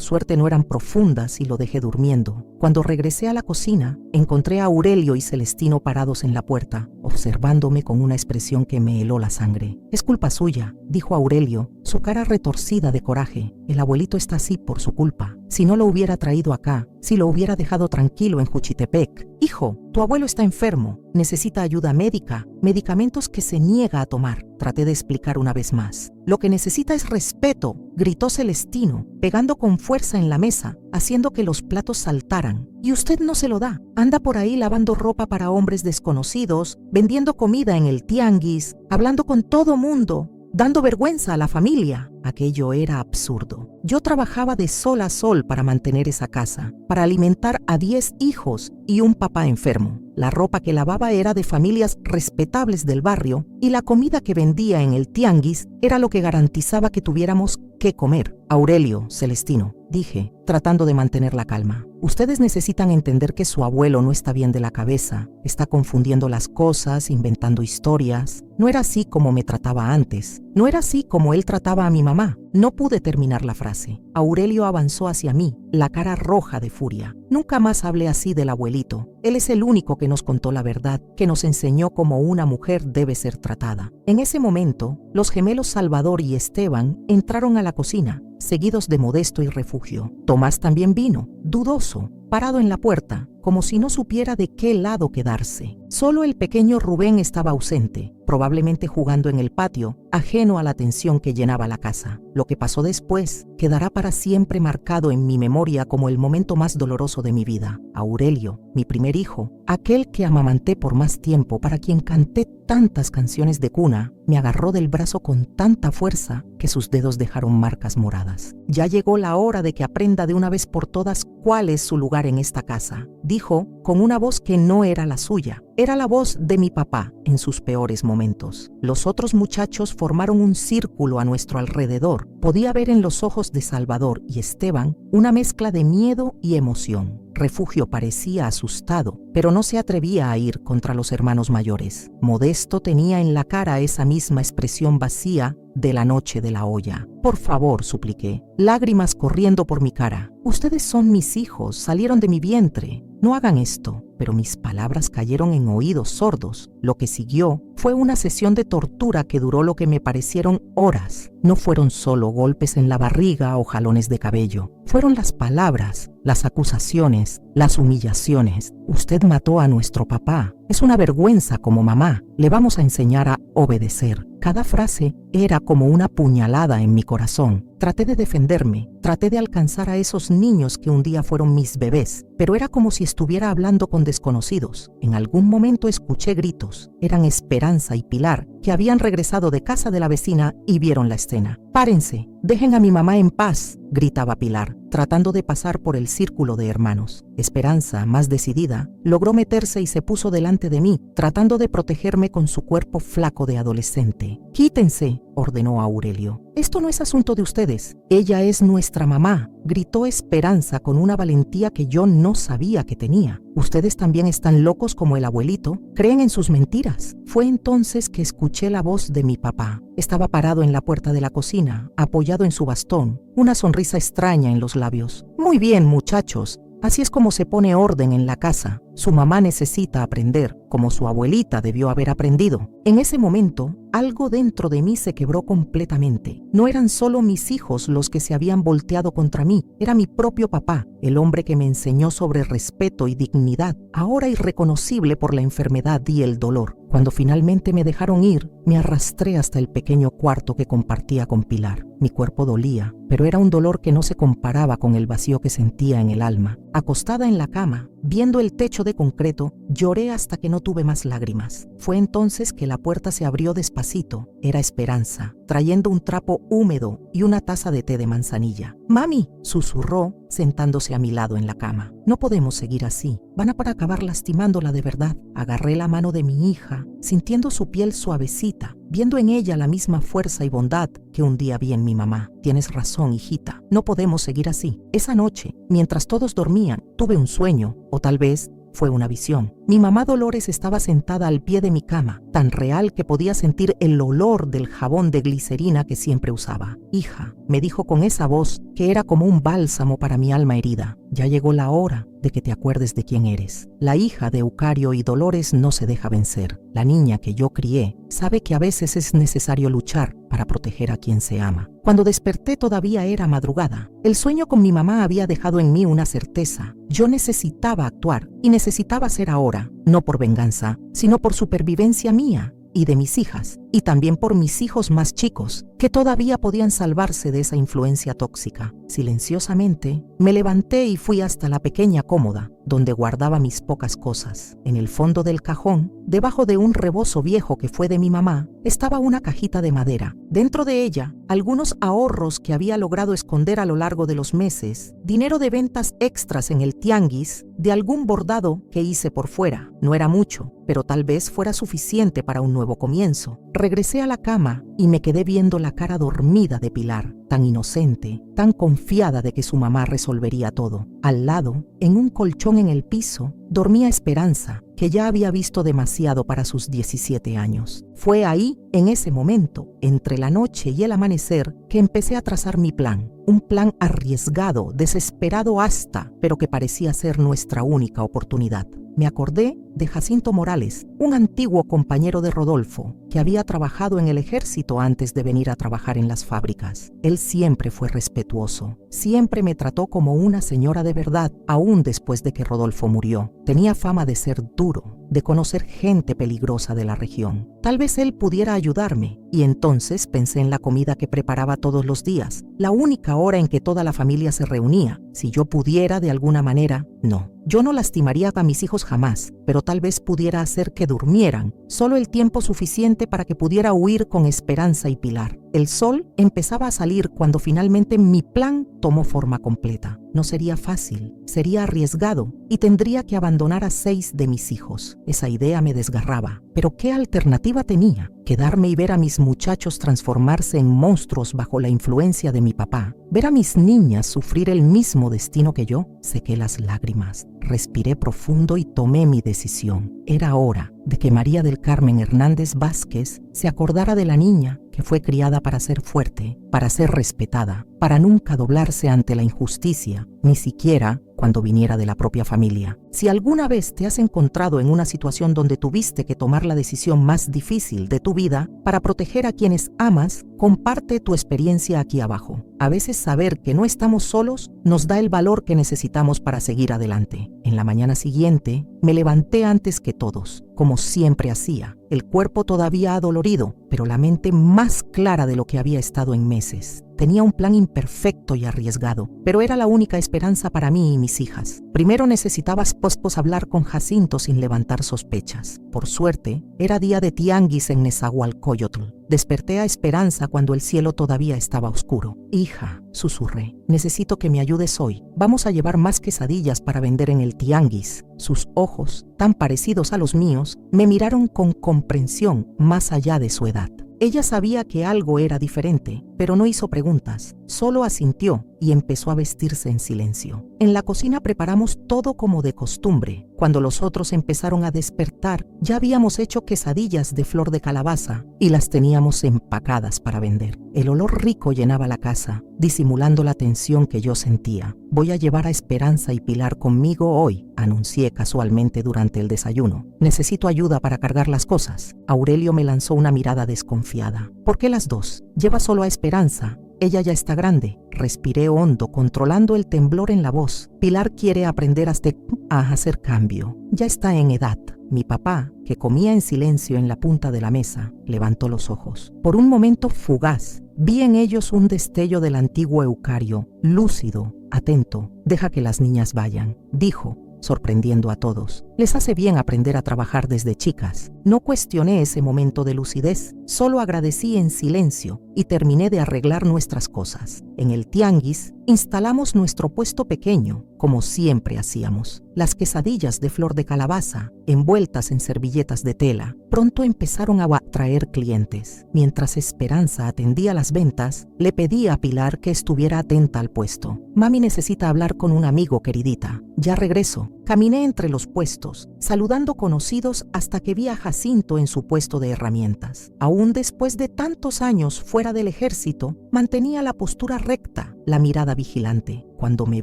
[SPEAKER 1] suerte no eran profundas y lo dejé durmiendo. Cuando regresé a la cocina, encontré a Aurelio y Celestino parados en la puerta, observándome con una expresión que me heló la sangre. «Es culpa suya», dijo Aurelio, su cara retorcida de coraje. «El abuelito está así por su culpa. Si no lo hubiera traído acá, si lo hubiera dejado tranquilo en Juchitepec. Hijo, tu abuelo está enfermo, necesita ayuda médica, medicamentos que se niega a tomar». Traté de explicar una vez más. «Lo que necesita es respeto», gritó Celestino, pegando con fuerza en la mesa, haciendo que los platos saltaran. «Y usted no se lo da. Anda por ahí lavando ropa para hombres desconocidos, vendiendo comida en el tianguis, hablando con todo mundo, dando vergüenza a la familia». Aquello era absurdo. Yo trabajaba de sol a sol para mantener esa casa, para alimentar a 10 hijos y un papá enfermo. La ropa que lavaba era de familias respetables del barrio y la comida que vendía en el tianguis era lo que garantizaba que tuviéramos qué comer. «Aurelio, Celestino», dije, tratando de mantener la calma, «ustedes necesitan entender que su abuelo no está bien de la cabeza, está confundiendo las cosas, inventando historias. No era así como me trataba antes, no era así como él trataba a mi mamá». No pude terminar la frase. Aurelio avanzó hacia mí, la cara roja de furia. «Nunca más hablé así del abuelito. Él es el único que nos contó la verdad, que nos enseñó cómo una mujer debe ser tratada». En ese momento, los gemelos Salvador y Esteban entraron a la cocina, seguidos de Modesto y Refugio. Tomás también vino, dudoso, parado en la puerta, como si no supiera de qué lado quedarse. Solo el pequeño Rubén estaba ausente, probablemente jugando en el patio, ajeno a la tensión que llenaba la casa. Lo que pasó después quedará para siempre marcado en mi memoria como el momento más doloroso de mi vida. Aurelio, mi primer hijo, aquel que amamanté por más tiempo, para quien canté tantas canciones de cuna, me agarró del brazo con tanta fuerza que sus dedos dejaron marcas moradas. «Ya llegó la hora de que aprenda de una vez por todas cuál es su lugar en esta casa», dijo con una voz que no era la suya. Era la voz de mi papá en sus peores momentos. Los otros muchachos formaron un círculo a nuestro alrededor. Podía ver en los ojos de Salvador y Esteban una mezcla de miedo y emoción. Refugio parecía asustado, pero no se atrevía a ir contra los hermanos mayores. Modesto tenía en la cara esa misma expresión vacía de la noche de la olla. «Por favor», supliqué, lágrimas corriendo por mi cara. «Ustedes son mis hijos, salieron de mi vientre. No hagan esto». Pero mis palabras cayeron en oídos sordos. Lo que siguió fue una sesión de tortura que duró lo que me parecieron horas. No fueron solo golpes en la barriga o jalones de cabello. Fueron las palabras, las acusaciones, las humillaciones. «Usted mató a nuestro papá. Es una vergüenza como mamá. Le vamos a enseñar a obedecer». Cada frase era como una puñalada en mi corazón. Traté de defenderme, traté de alcanzar a esos niños que un día fueron mis bebés, pero era como si estuviera hablando con desconocidos. En algún momento escuché gritos. Eran Esperanza y Pilar, que habían regresado de casa de la vecina y vieron la escena. «Párense, dejen a mi mamá en paz», gritaba Pilar, tratando de pasar por el círculo de hermanos. Esperanza, más decidida, logró meterse y se puso delante de mí, tratando de protegerme con su cuerpo flaco de adolescente. «Quítense», ordenó Aurelio. «Esto no es asunto de ustedes. Ella es nuestra mamá», gritó Esperanza con una valentía que yo no sabía que tenía. «Ustedes también están locos como el abuelito. Creen en sus mentiras». Fue entonces que escuché la voz de mi papá. Estaba parado en la puerta de la cocina, apoyado en su bastón, una sonrisa extraña en los labios. «Muy bien, muchachos. Así es como se pone orden en la casa. Su mamá necesita aprender, como su abuelita debió haber aprendido. En ese momento, algo dentro de mí se quebró completamente. No eran solo mis hijos los que se habían volteado contra mí, era mi propio papá, el hombre que me enseñó sobre respeto y dignidad, ahora irreconocible por la enfermedad y el dolor. Cuando finalmente me dejaron ir, me arrastré hasta el pequeño cuarto que compartía con Pilar. Mi cuerpo dolía, pero era un dolor que no se comparaba con el vacío que sentía en el alma. Acostada en la cama, viendo el techo de concreto, lloré hasta que no tuve más lágrimas. Fue entonces que la puerta se abrió despacito. Era Esperanza, trayendo un trapo húmedo y una taza de té de manzanilla. «Mami», susurró, sentándose a mi lado en la cama. «No podemos seguir así. Van a para acabar lastimándola de verdad». Agarré la mano de mi hija, sintiendo su piel suavecita, viendo en ella la misma fuerza y bondad que un día vi en mi mamá. «Tienes razón, hijita. No podemos seguir así». Esa noche, mientras todos dormían, tuve un sueño, o tal vez fue una visión. Mi mamá Dolores estaba sentada al pie de mi cama, tan real que podía sentir el olor del jabón de glicerina que siempre usaba. «Hija», me dijo con esa voz que era como un bálsamo para mi alma herida, «ya llegó la hora de que te acuerdes de quién eres». La hija de Eucario y Dolores no se deja vencer. La niña que yo crié sabe que a veces es necesario luchar para proteger a quien se ama. Cuando desperté todavía era madrugada. El sueño con mi mamá había dejado en mí una certeza. Yo necesitaba actuar y necesitaba ser ahora, no por venganza, sino por supervivencia mía y de mis hijas, y también por mis hijos más chicos, que todavía podían salvarse de esa influencia tóxica. Silenciosamente, me levanté y fui hasta la pequeña cómoda, donde guardaba mis pocas cosas. En el fondo del cajón, debajo de un rebozo viejo que fue de mi mamá, estaba una cajita de madera. Dentro de ella, algunos ahorros que había logrado esconder a lo largo de los meses, dinero de ventas extras en el tianguis, de algún bordado que hice por fuera. No era mucho, pero tal vez fuera suficiente para un nuevo comienzo. Regresé a la cama y me quedé viendo la cara dormida de Pilar, tan inocente, tan confiada de que su mamá resolvería todo. Al lado, en un colchón en el piso, dormía Esperanza, que ya había visto demasiado para sus 17 años. Fue ahí, en ese momento, entre la noche y el amanecer, que empecé a trazar mi plan. Un plan arriesgado, desesperado hasta, pero que parecía ser nuestra única oportunidad. Me acordé de Jacinto Morales, un antiguo compañero de Rodolfo, que había trabajado en el ejército antes de venir a trabajar en las fábricas. Él siempre fue respetuoso, siempre me trató como una señora de verdad, aún después de que Rodolfo murió. Tenía fama de ser duro, de conocer gente peligrosa de la región. Tal vez él pudiera ayudarme, y entonces pensé en la comida que preparaba todos los días, la única hora en que toda la familia se reunía. Si yo pudiera de alguna manera, no. Yo no lastimaría a mis hijos jamás, pero tal vez pudiera hacer que durmieran, solo el tiempo suficiente para que pudiera huir con Esperanza y Pilar. El sol empezaba a salir cuando finalmente mi plan tomó forma completa. No sería fácil, sería arriesgado y tendría que abandonar a 6 de mis hijos. Esa idea me desgarraba. Pero ¿qué alternativa tenía? Quedarme y ver a mis muchachos transformarse en monstruos bajo la influencia de mi papá. Ver a mis niñas sufrir el mismo destino que yo. Sequé las lágrimas, respiré profundo y tomé mi decisión. Era hora de que María del Carmen Hernández Vázquez se acordara de la niña que fue criada para ser fuerte, para ser respetada, para nunca doblarse ante la injusticia, ni siquiera cuando viniera de la propia familia. Si alguna vez te has encontrado en una situación donde tuviste que tomar la decisión más difícil de tu vida para proteger a quienes amas, comparte tu experiencia aquí abajo. A veces saber que no estamos solos nos da el valor que necesitamos para seguir adelante. En la mañana siguiente, me levanté antes que todos, como siempre hacía, el cuerpo todavía adolorido, pero la mente más clara de lo que había estado en meses. Tenía un plan imperfecto y arriesgado, pero era la única esperanza para mí y mis hijas. Primero necesitabas hablar con Jacinto sin levantar sospechas. Por suerte, era día de tianguis en Nezahualcóyotl. Desperté a Esperanza cuando el cielo todavía estaba oscuro. «Hija», susurré, «necesito que me ayudes hoy. Vamos a llevar más quesadillas para vender en el tianguis». Sus ojos, tan parecidos a los míos, me miraron con comprensión más allá de su edad. Ella sabía que algo era diferente, pero no hizo preguntas, solo asintió y empezó a vestirse en silencio. En la cocina preparamos todo como de costumbre. Cuando los otros empezaron a despertar, ya habíamos hecho quesadillas de flor de calabaza y las teníamos empacadas para vender. El olor rico llenaba la casa, disimulando la tensión que yo sentía. Voy a llevar a Esperanza y Pilar conmigo hoy, anuncié casualmente durante el desayuno. Necesito ayuda para cargar las cosas. Aurelio me lanzó una mirada desconfiada. ¿Por qué las dos? Lleva solo a Esperanza. Ella ya está grande. Respiré hondo, controlando el temblor en la voz. Pilar quiere aprender a hacer cambio. Ya está en edad. Mi papá, que comía en silencio en la punta de la mesa, levantó los ojos. Por un momento fugaz, vi en ellos un destello del antiguo Eucario, lúcido, atento. Deja que las niñas vayan, dijo, sorprendiendo a todos. Les hace bien aprender a trabajar desde chicas. No cuestioné ese momento de lucidez, solo agradecí en silencio y terminé de arreglar nuestras cosas. En el tianguis, instalamos nuestro puesto pequeño, como siempre hacíamos. Las quesadillas de flor de calabaza, envueltas en servilletas de tela, pronto empezaron a atraer clientes. Mientras Esperanza atendía las ventas, le pedí a Pilar que estuviera atenta al puesto. Mami necesita hablar con un amigo, queridita. Ya regreso. Caminé entre los puestos, saludando conocidos hasta que vi a Jacinto en su puesto de herramientas. Aún después de tantos años fuera del ejército, mantenía la postura recta, la mirada vigilante. Cuando me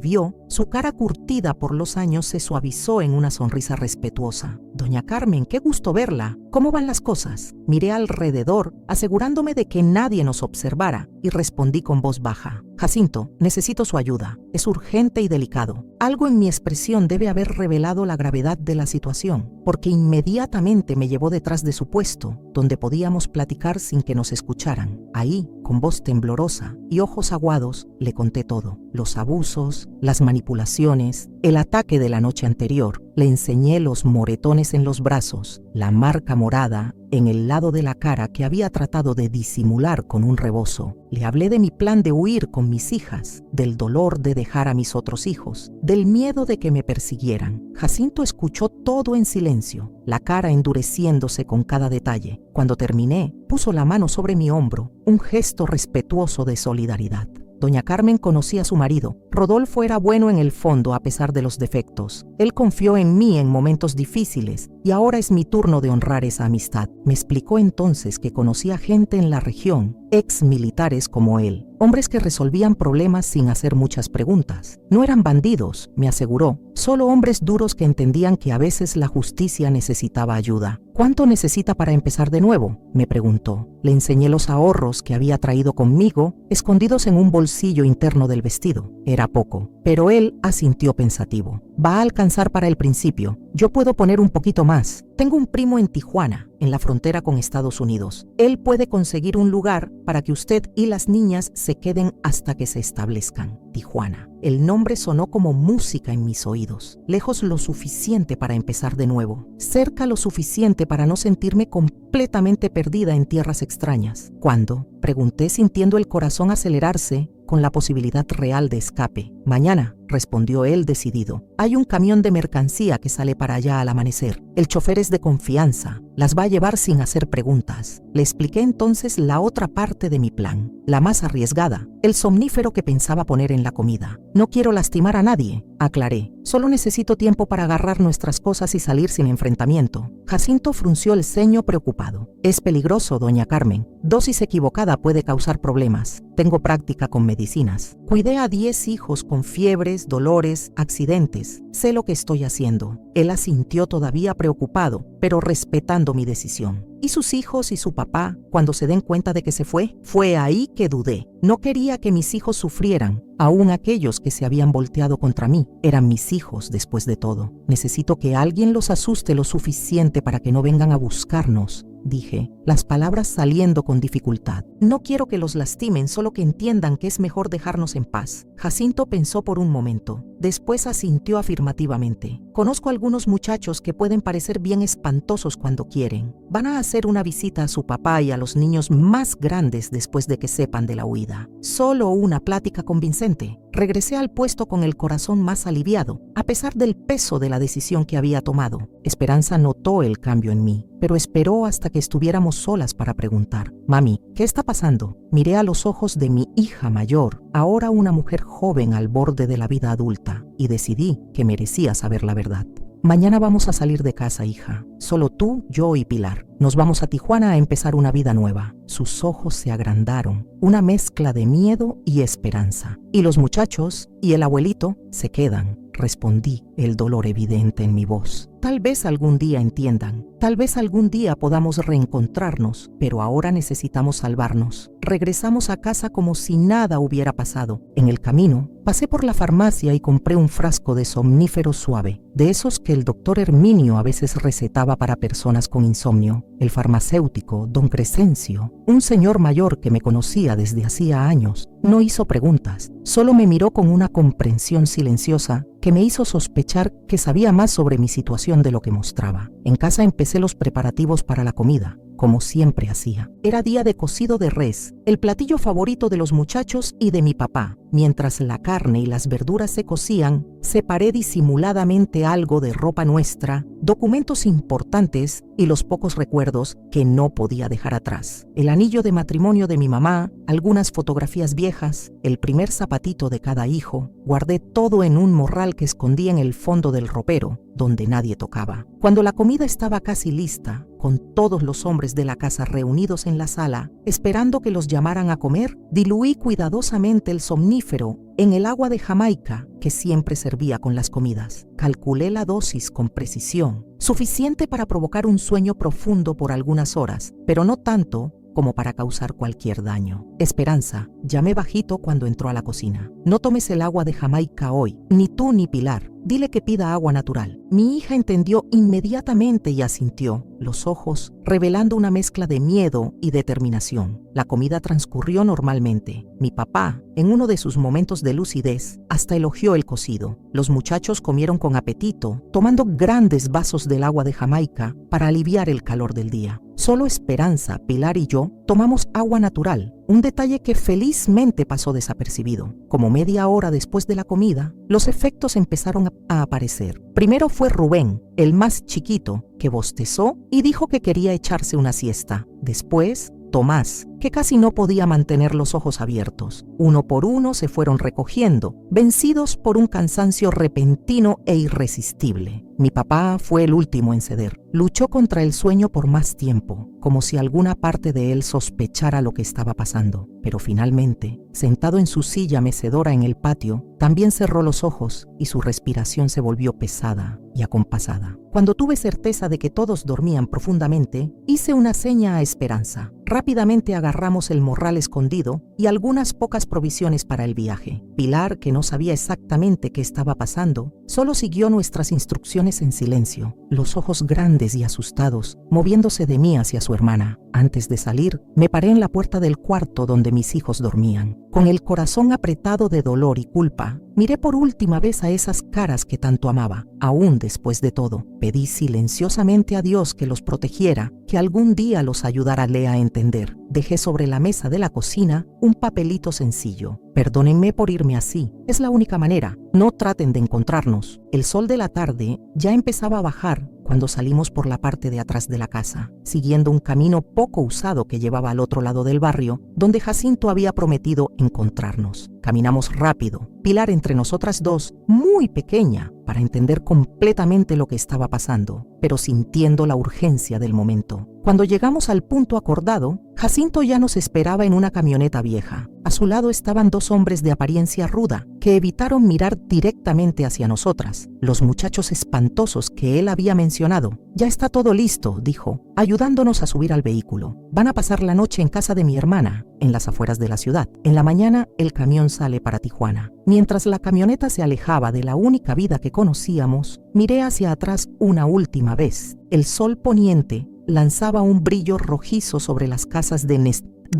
[SPEAKER 1] vio, su cara curtida por los años se suavizó en una sonrisa respetuosa. Doña Carmen, qué gusto verla. ¿Cómo van las cosas? Miré alrededor, asegurándome de que nadie nos observara, y respondí con voz baja. Jacinto, necesito su ayuda. Es urgente y delicado. Algo en mi expresión debe haber revelado la gravedad de la situación, porque inmediatamente me llevó detrás de su puesto, donde podíamos platicar sin que nos escucharan. Ahí, con voz temblorosa y ojos aguados, le conté todo. Los abusos, las manipulaciones, el ataque de la noche anterior. Le enseñé los moretones en los brazos, la marca morada en el lado de la cara que había tratado de disimular con un rebozo. Le hablé de mi plan de huir con mis hijas, del dolor de dejar a mis otros hijos, del miedo de que me persiguieran. Jacinto escuchó todo en silencio, la cara endureciéndose con cada detalle. Cuando terminé, puso la mano sobre mi hombro, un gesto respetuoso de solidaridad. Doña Carmen conocía a su marido. Rodolfo era bueno en el fondo a pesar de los defectos. Él confió en mí en momentos difíciles y ahora es mi turno de honrar esa amistad. Me explicó entonces que conocía gente en la región, ex militares como él, hombres que resolvían problemas sin hacer muchas preguntas. No eran bandidos, me aseguró, solo hombres duros que entendían que a veces la justicia necesitaba ayuda. ¿Cuánto necesita para empezar de nuevo?, me preguntó. Le enseñé los ahorros que había traído conmigo, escondidos en un bolsillo interno del vestido. Era poco, pero él asintió pensativo. Va a alcanzar para el principio. Yo puedo poner un poquito más. Tengo un primo en Tijuana, en la frontera con Estados Unidos. Él puede conseguir un lugar para que usted y las niñas se queden hasta que se establezcan. Tijuana. El nombre sonó como música en mis oídos. Lejos lo suficiente para empezar de nuevo. Cerca lo suficiente para no sentirme completamente perdida en tierras extrañas. ¿Cuándo?, pregunté sintiendo el corazón acelerarse con la posibilidad real de escape. Mañana, respondió él decidido. Hay un camión de mercancía que sale para allá al amanecer. El chofer es de confianza. Las va a llevar sin hacer preguntas. Le expliqué entonces la otra parte de mi plan, la más arriesgada, el somnífero que pensaba poner en la comida. No quiero lastimar a nadie, aclaré. Solo necesito tiempo para agarrar nuestras cosas y salir sin enfrentamiento. Jacinto frunció el ceño preocupado. Es peligroso, doña Carmen. Dosis equivocada puede causar problemas. Tengo práctica con medicinas. Cuidé a 10 hijos con fiebres, dolores, accidentes. Sé lo que estoy haciendo. Él asintió todavía preocupado, pero respetando mi decisión. ¿Y sus hijos y su papá, cuando se den cuenta de que se fue? Fue ahí que dudé. No quería que mis hijos sufrieran, aún aquellos que se habían volteado contra mí. Eran mis hijos después de todo. Necesito que alguien los asuste lo suficiente para que no vengan a buscarnos, dije, las palabras saliendo con dificultad. No quiero que los lastimen, solo que entiendan que es mejor dejarnos en paz. Jacinto pensó por un momento. Después asintió afirmativamente. Conozco algunos muchachos que pueden parecer bien espantosos cuando quieren. Van a hacer una visita a su papá y a los niños más grandes después de que sepan de la huida. Solo una plática convincente. Regresé al puesto con el corazón más aliviado, a pesar del peso de la decisión que había tomado. Esperanza notó el cambio en mí, pero esperó hasta que estuviéramos solas para preguntar: «Mami, ¿qué está pasando?». Miré a los ojos de mi hija mayor, ahora una mujer joven al borde de la vida adulta, y decidí que merecía saber la verdad. «Mañana vamos a salir de casa, hija. Solo tú, yo y Pilar. Nos vamos a Tijuana a empezar una vida nueva». Sus ojos se agrandaron, una mezcla de miedo y esperanza. «¿Y los muchachos y el abuelito se quedan?», respondí, el dolor evidente en mi voz. «Tal vez algún día entiendan, tal vez algún día podamos reencontrarnos, pero ahora necesitamos salvarnos». Regresamos a casa como si nada hubiera pasado. En el camino, pasé por la farmacia y compré un frasco de somnífero suave, de esos que el doctor Herminio a veces recetaba para personas con insomnio. El farmacéutico, don Crescencio, un señor mayor que me conocía desde hacía años, no hizo preguntas, solo me miró con una comprensión silenciosa que me hizo sospechar que sabía más sobre mi situación de lo que mostraba. En casa empecé los preparativos para la comida, como siempre hacía. Era día de cocido de res, el platillo favorito de los muchachos y de mi papá. Mientras la carne y las verduras se cocían, separé disimuladamente algo de ropa nuestra, documentos importantes y los pocos recuerdos que no podía dejar atrás. El anillo de matrimonio de mi mamá, algunas fotografías viejas, el primer zapatito de cada hijo. Guardé todo en un morral que escondí en el fondo del ropero, donde nadie tocaba. Cuando la comida estaba casi lista, con todos los hombres de la casa reunidos en la sala, esperando que los llamaran a comer, diluí cuidadosamente el somnífero en el agua de Jamaica que siempre servía con las comidas. Calculé la dosis con precisión, suficiente para provocar un sueño profundo por algunas horas, pero no tanto como para causar cualquier daño. «Esperanza», llamé bajito cuando entró a la cocina. «No tomes el agua de Jamaica hoy, ni tú ni Pilar. Dile que pida agua natural». Mi hija entendió inmediatamente y asintió, los ojos revelando una mezcla de miedo y determinación. La comida transcurrió normalmente. Mi papá, en uno de sus momentos de lucidez, hasta elogió el cocido. Los muchachos comieron con apetito, tomando grandes vasos del agua de Jamaica para aliviar el calor del día. Solo Esperanza, Pilar y yo tomamos agua natural, un detalle que felizmente pasó desapercibido. Como media hora después de la comida, los efectos empezaron a aparecer. Primero fue Rubén, el más chiquito, que bostezó y dijo que quería echarse una siesta. Después, Tomás, que casi no podía mantener los ojos abiertos. Uno por uno se fueron recogiendo, vencidos por un cansancio repentino e irresistible. Mi papá fue el último en ceder. Luchó contra el sueño por más tiempo, como si alguna parte de él sospechara lo que estaba pasando. Pero finalmente, sentado en su silla mecedora en el patio, también cerró los ojos y su respiración se volvió pesada y acompasada. Cuando tuve certeza de que todos dormían profundamente, hice una seña a Esperanza. Rápidamente agarramos el morral escondido y algunas pocas provisiones para el viaje. Pilar, que no sabía exactamente qué estaba pasando, solo siguió nuestras instrucciones en silencio, los ojos grandes y asustados, moviéndose de mí hacia su hermana. Antes de salir, me paré en la puerta del cuarto donde mis hijos dormían. Con el corazón apretado de dolor y culpa, miré por última vez a esas caras que tanto amaba. Aún después de todo, pedí silenciosamente a Dios que los protegiera, que algún día los ayudara a entender. Dejé sobre la mesa de la cocina un papelito sencillo. «Perdónenme por irme así, es la única manera. No traten de encontrarnos». El sol de la tarde ya empezaba a bajar cuando salimos por la parte de atrás de la casa, siguiendo un camino poco usado que llevaba al otro lado del barrio, donde Jacinto había prometido encontrarnos. Caminamos rápido, Pilar entre nosotras dos, muy pequeña, para entender completamente lo que estaba pasando, pero sintiendo la urgencia del momento. Cuando llegamos al punto acordado, Jacinto ya nos esperaba en una camioneta vieja. A su lado estaban dos hombres de apariencia ruda, que evitaron mirar directamente hacia nosotras. Los muchachos espantosos que él había mencionado. «Ya está todo listo», dijo, ayudándonos a subir al vehículo. «Van a pasar la noche en casa de mi hermana, en las afueras de la ciudad. En la mañana, el camión sale para Tijuana». Mientras la camioneta se alejaba de la única vida que conocíamos, miré hacia atrás una última vez. El sol poniente lanzaba un brillo rojizo sobre las casas de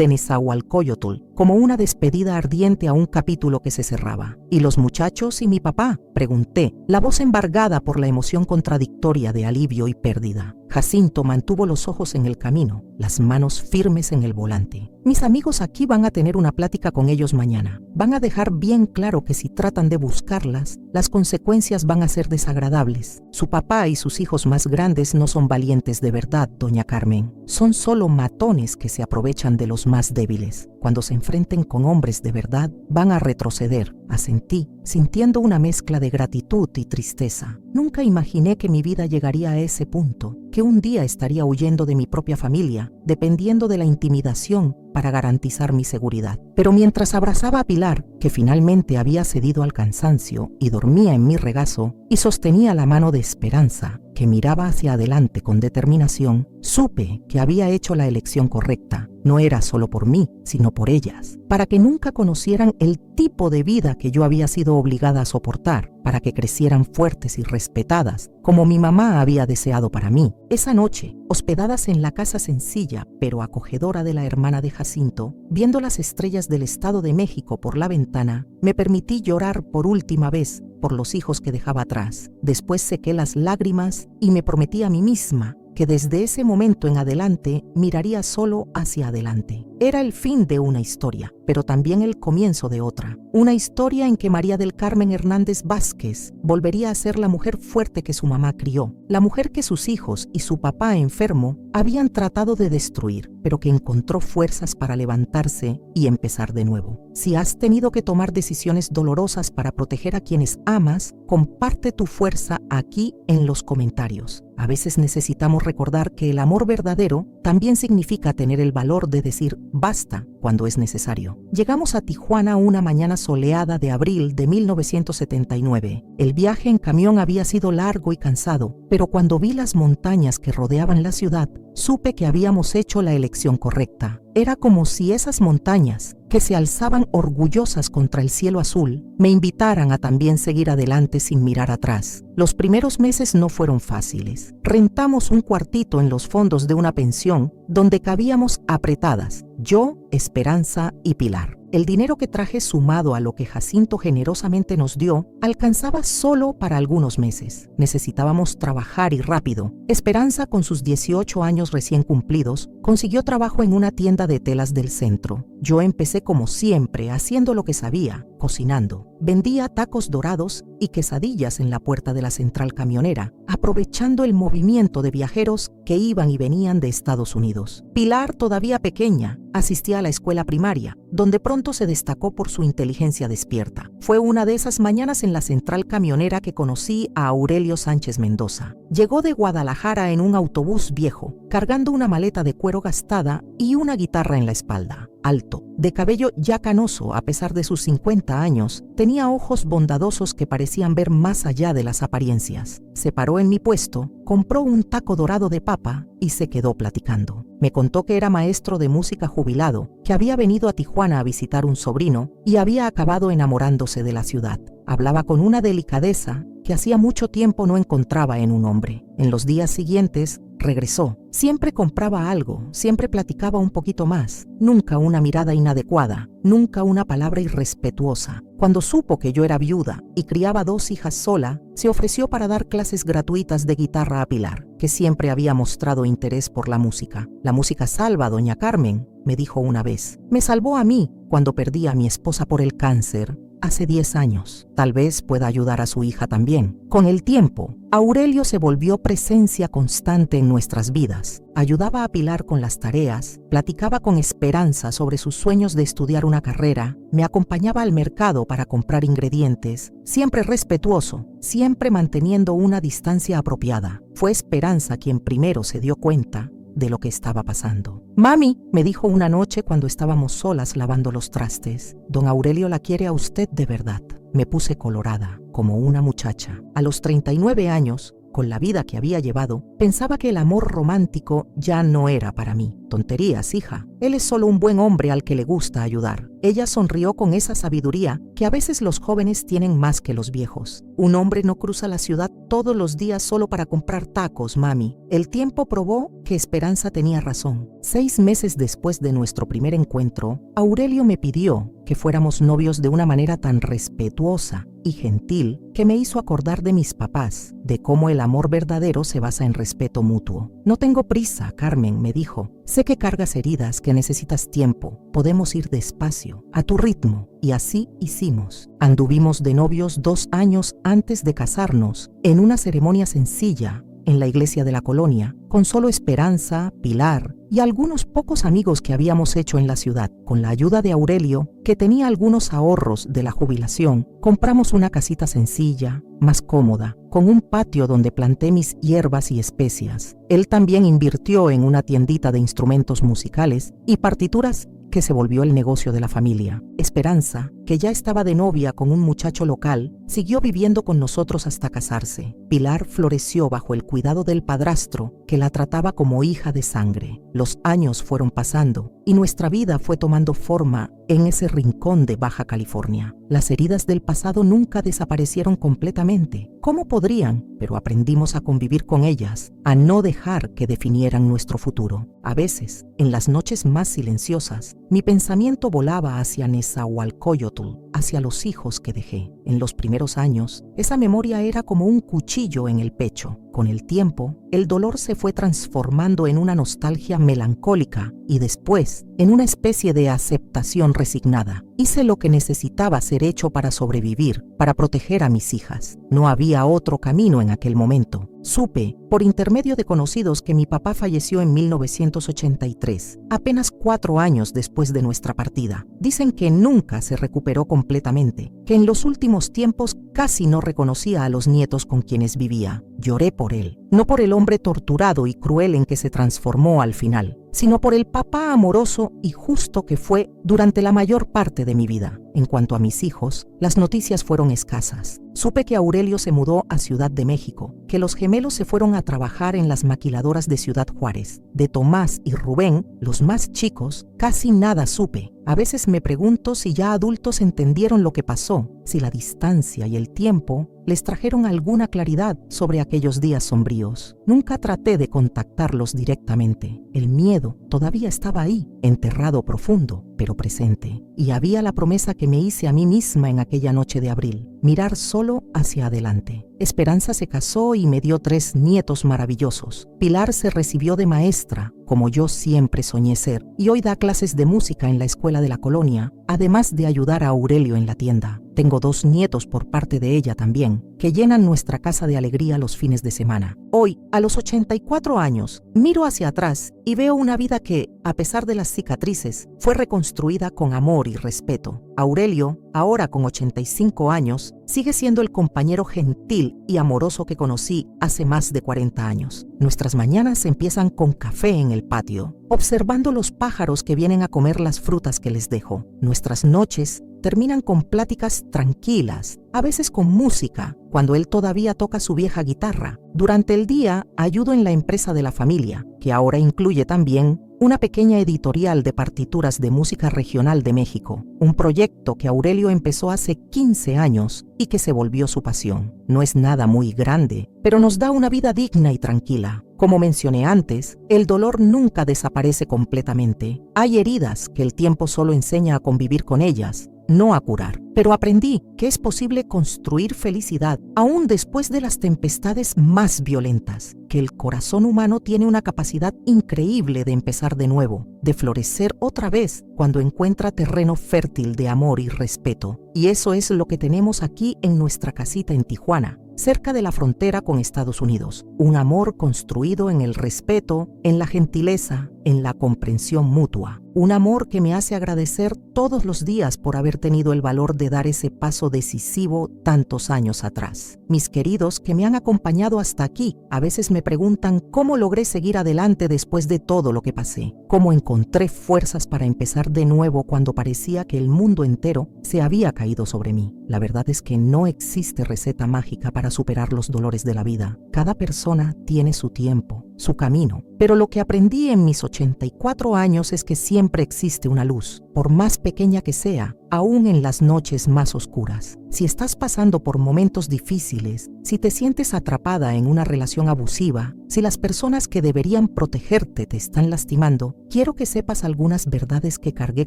[SPEAKER 1] Nezahualcóyotl, como una despedida ardiente a un capítulo que se cerraba. «¿Y los muchachos y mi papá?», pregunté, la voz embargada por la emoción contradictoria de alivio y pérdida. Jacinto mantuvo los ojos en el camino, las manos firmes en el volante. Mis amigos aquí van a tener una plática con ellos mañana. Van a dejar bien claro que si tratan de buscarlas, las consecuencias van a ser desagradables. Su papá y sus hijos más grandes no son valientes de verdad, doña Carmen. Son solo matones que se aprovechan de los más débiles. Cuando se enfrenten con hombres de verdad, van a retroceder, asentí, sintiendo una mezcla de gratitud y tristeza. Nunca imaginé que mi vida llegaría a ese punto, que un día estaría huyendo de mi propia familia, dependiendo de la intimidación para garantizar mi seguridad. Pero mientras abrazaba a Pilar, que finalmente había cedido al cansancio y dormía en mi regazo, y sostenía la mano de Esperanza, que miraba hacia adelante con determinación, supe que había hecho la elección correcta. No era solo por mí, sino por ellas, para que nunca conocieran el tipo de vida que yo había sido obligada a soportar, para que crecieran fuertes y respetadas, como mi mamá había deseado para mí. Esa noche, hospedadas en la casa sencilla pero acogedora de la hermana de Jacinto, viendo las estrellas del Estado de México por la ventana, me permití llorar por última vez por los hijos que dejaba atrás. Después sequé las lágrimas y me prometí a mí misma que desde ese momento en adelante miraría solo hacia adelante. Era el fin de una historia, pero también el comienzo de otra. Una historia en que María del Carmen Hernández Vázquez volvería a ser la mujer fuerte que su mamá crió, la mujer que sus hijos y su papá enfermo habían tratado de destruir, pero que encontró fuerzas para levantarse y empezar de nuevo. Si has tenido que tomar decisiones dolorosas para proteger a quienes amas, comparte tu fuerza aquí en los comentarios. A veces necesitamos recordar que el amor verdadero también significa tener el valor de decir basta cuando es necesario. Llegamos a Tijuana una mañana soleada de abril de 1979. El viaje en camión había sido largo y cansado, pero cuando vi las montañas que rodeaban la ciudad, supe que habíamos hecho la elección correcta. Era como si esas montañas, que se alzaban orgullosas contra el cielo azul, me invitaran a también seguir adelante sin mirar atrás. Los primeros meses no fueron fáciles. Rentamos un cuartito en los fondos de una pensión donde cabíamos apretadas, yo, Esperanza y Pilar. El dinero que traje, sumado a lo que Jacinto generosamente nos dio, alcanzaba solo para algunos meses. Necesitábamos trabajar y rápido. Esperanza, con sus 18 años recién cumplidos, consiguió trabajo en una tienda de telas del centro. Yo empecé como siempre, haciendo lo que sabía, cocinando. Vendía tacos dorados y quesadillas en la puerta de la central camionera, aprovechando el movimiento de viajeros que iban y venían de Estados Unidos. Pilar, todavía pequeña, asistía a la escuela primaria, donde pronto se destacó por su inteligencia despierta. Fue una de esas mañanas en la central camionera que conocí a Aurelio Sánchez Mendoza. Llegó de Guadalajara en un autobús viejo, cargando una maleta de cuero gastada y una guitarra en la espalda. Alto, de cabello ya canoso a pesar de sus 50 años, tenía ojos bondadosos que parecían ver más allá de las apariencias. Se paró en mi puesto, compró un taco dorado de papa y se quedó platicando. Me contó que era maestro de música jubilado, que había venido a Tijuana a visitar un sobrino y había acabado enamorándose de la ciudad. Hablaba con una delicadeza que hacía mucho tiempo no encontraba en un hombre. En los días siguientes, regresó. Siempre compraba algo, siempre platicaba un poquito más. Nunca una mirada inadecuada, nunca una palabra irrespetuosa. Cuando supo que yo era viuda y criaba 2 hijas sola, se ofreció para dar clases gratuitas de guitarra a Pilar, que siempre había mostrado interés por la música. La música salva, doña Carmen, me dijo una vez. Me salvó a mí cuando perdí a mi esposa por el cáncer. Hace 10 años. Tal vez pueda ayudar a su hija también. Con el tiempo, Aurelio se volvió presencia constante en nuestras vidas. Ayudaba a Pilar con las tareas, platicaba con Esperanza sobre sus sueños de estudiar una carrera, me acompañaba al mercado para comprar ingredientes, siempre respetuoso, siempre manteniendo una distancia apropiada. Fue Esperanza quien primero se dio cuenta de lo que estaba pasando. «Mami», me dijo una noche cuando estábamos solas lavando los trastes, «don Aurelio la quiere a usted de verdad». Me puse colorada, como una muchacha. A los 39 años, con la vida que había llevado, pensaba que el amor romántico ya no era para mí. Tonterías, hija. Él es solo un buen hombre al que le gusta ayudar. Ella sonrió con esa sabiduría que a veces los jóvenes tienen más que los viejos. Un hombre no cruza la ciudad todos los días solo para comprar tacos, mami. El tiempo probó que Esperanza tenía razón. 6 meses después de nuestro primer encuentro, Aurelio me pidió que fuéramos novios de una manera tan respetuosa y gentil que me hizo acordar de mis papás, de cómo el amor verdadero se basa en respeto mutuo. No tengo prisa, Carmen, me dijo. Sé que cargas heridas, que necesitas tiempo. Podemos ir despacio, a tu ritmo. Y así hicimos. Anduvimos de novios 2 años antes de casarnos, en una ceremonia sencilla, en la iglesia de la colonia, con solo Esperanza, Pilar y algunos pocos amigos que habíamos hecho en la ciudad. Con la ayuda de Aurelio, que tenía algunos ahorros de la jubilación, compramos una casita sencilla, más cómoda, con un patio donde planté mis hierbas y especias. Él también invirtió en una tiendita de instrumentos musicales y partituras que se volvió el negocio de la familia. Esperanza, que ya estaba de novia con un muchacho local, siguió viviendo con nosotros hasta casarse. Pilar floreció bajo el cuidado del padrastro, que la trataba como hija de sangre. Los años fueron pasando y nuestra vida fue tomando forma en ese rincón de Baja California. Las heridas del pasado nunca desaparecieron completamente. ¿Cómo podrían? Pero aprendimos a convivir con ellas, a no dejar que definieran nuestro futuro. A veces, en las noches más silenciosas, mi pensamiento volaba hacia Nezahualcóyotl, hacia los hijos que dejé. En los primeros años, esa memoria era como un cuchillo en el pecho. Con el tiempo, el dolor se fue transformando en una nostalgia melancólica y después en una especie de aceptación resignada. Hice lo que necesitaba ser hecho para sobrevivir, para proteger a mis hijas. No había otro camino en aquel momento. Supe, por intermedio de conocidos, que mi papá falleció en 1983, apenas 4 años después de nuestra partida. Dicen que nunca se recuperó completamente, que en los últimos tiempos casi no reconocía a los nietos con quienes vivía. Lloré por él, no por el hombre torturado y cruel en que se transformó al final, sino por el papá amoroso y justo que fue durante la mayor parte de mi vida. En cuanto a mis hijos, las noticias fueron escasas. Supe que Aurelio se mudó a Ciudad de México, que los gemelos se fueron a trabajar en las maquiladoras de Ciudad Juárez. De Tomás y Rubén, los más chicos, casi nada supe. A veces me pregunto si ya adultos entendieron lo que pasó, si la distancia y el tiempo les trajeron alguna claridad sobre aquellos días sombríos. Nunca traté de contactarlos directamente. El miedo todavía estaba ahí, enterrado profundo, pero presente. Y había la promesa que me hice a mí misma en aquella noche de abril: mirar solo hacia adelante. Esperanza se casó y me dio 3 nietos maravillosos. Pilar se recibió de maestra, como yo siempre soñé ser, y hoy da clases de música en la escuela de la colonia, además de ayudar a Aurelio en la tienda. Tengo 2 nietos por parte de ella también, que llenan nuestra casa de alegría los fines de semana. Hoy, a los 84 años, miro hacia atrás y veo una vida que, a pesar de las cicatrices, fue reconstruida con amor y respeto. Aurelio, ahora con 85 años, sigue siendo el compañero gentil y amoroso que conocí hace más de 40 años. Nuestras mañanas empiezan con café en el patio, observando los pájaros que vienen a comer las frutas que les dejo. Nuestras noches terminan con pláticas tranquilas, a veces con música, cuando él todavía toca su vieja guitarra. Durante el día ayudo en la empresa de la familia, que ahora incluye también una pequeña editorial de partituras de música regional de México, un proyecto que Aurelio empezó hace 15 años y que se volvió su pasión. No es nada muy grande, pero nos da una vida digna y tranquila. Como mencioné antes, el dolor nunca desaparece completamente. Hay heridas que el tiempo solo enseña a convivir con ellas, no a curar. Pero aprendí que es posible construir felicidad aún después de las tempestades más violentas, que el corazón humano tiene una capacidad increíble de empezar de nuevo, de florecer otra vez cuando encuentra terreno fértil de amor y respeto. Y eso es lo que tenemos aquí en nuestra casita en Tijuana, cerca de la frontera con Estados Unidos. Un amor construido en el respeto, en la gentileza, en la comprensión mutua. Un amor que me hace agradecer todos los días por haber tenido el valor de dar ese paso decisivo tantos años atrás. Mis queridos que me han acompañado hasta aquí, a veces me preguntan cómo logré seguir adelante después de todo lo que pasé, cómo encontré fuerzas para empezar de nuevo cuando parecía que el mundo entero se había caído sobre mí. La verdad es que no existe receta mágica para superar los dolores de la vida. Cada persona tiene su tiempo, su camino, pero lo que aprendí en mis 84 años es que siempre existe una luz, por más pequeña que sea, aún en las noches más oscuras. Si estás pasando por momentos difíciles, si te sientes atrapada en una relación abusiva, si las personas que deberían protegerte te están lastimando, quiero que sepas algunas verdades que cargué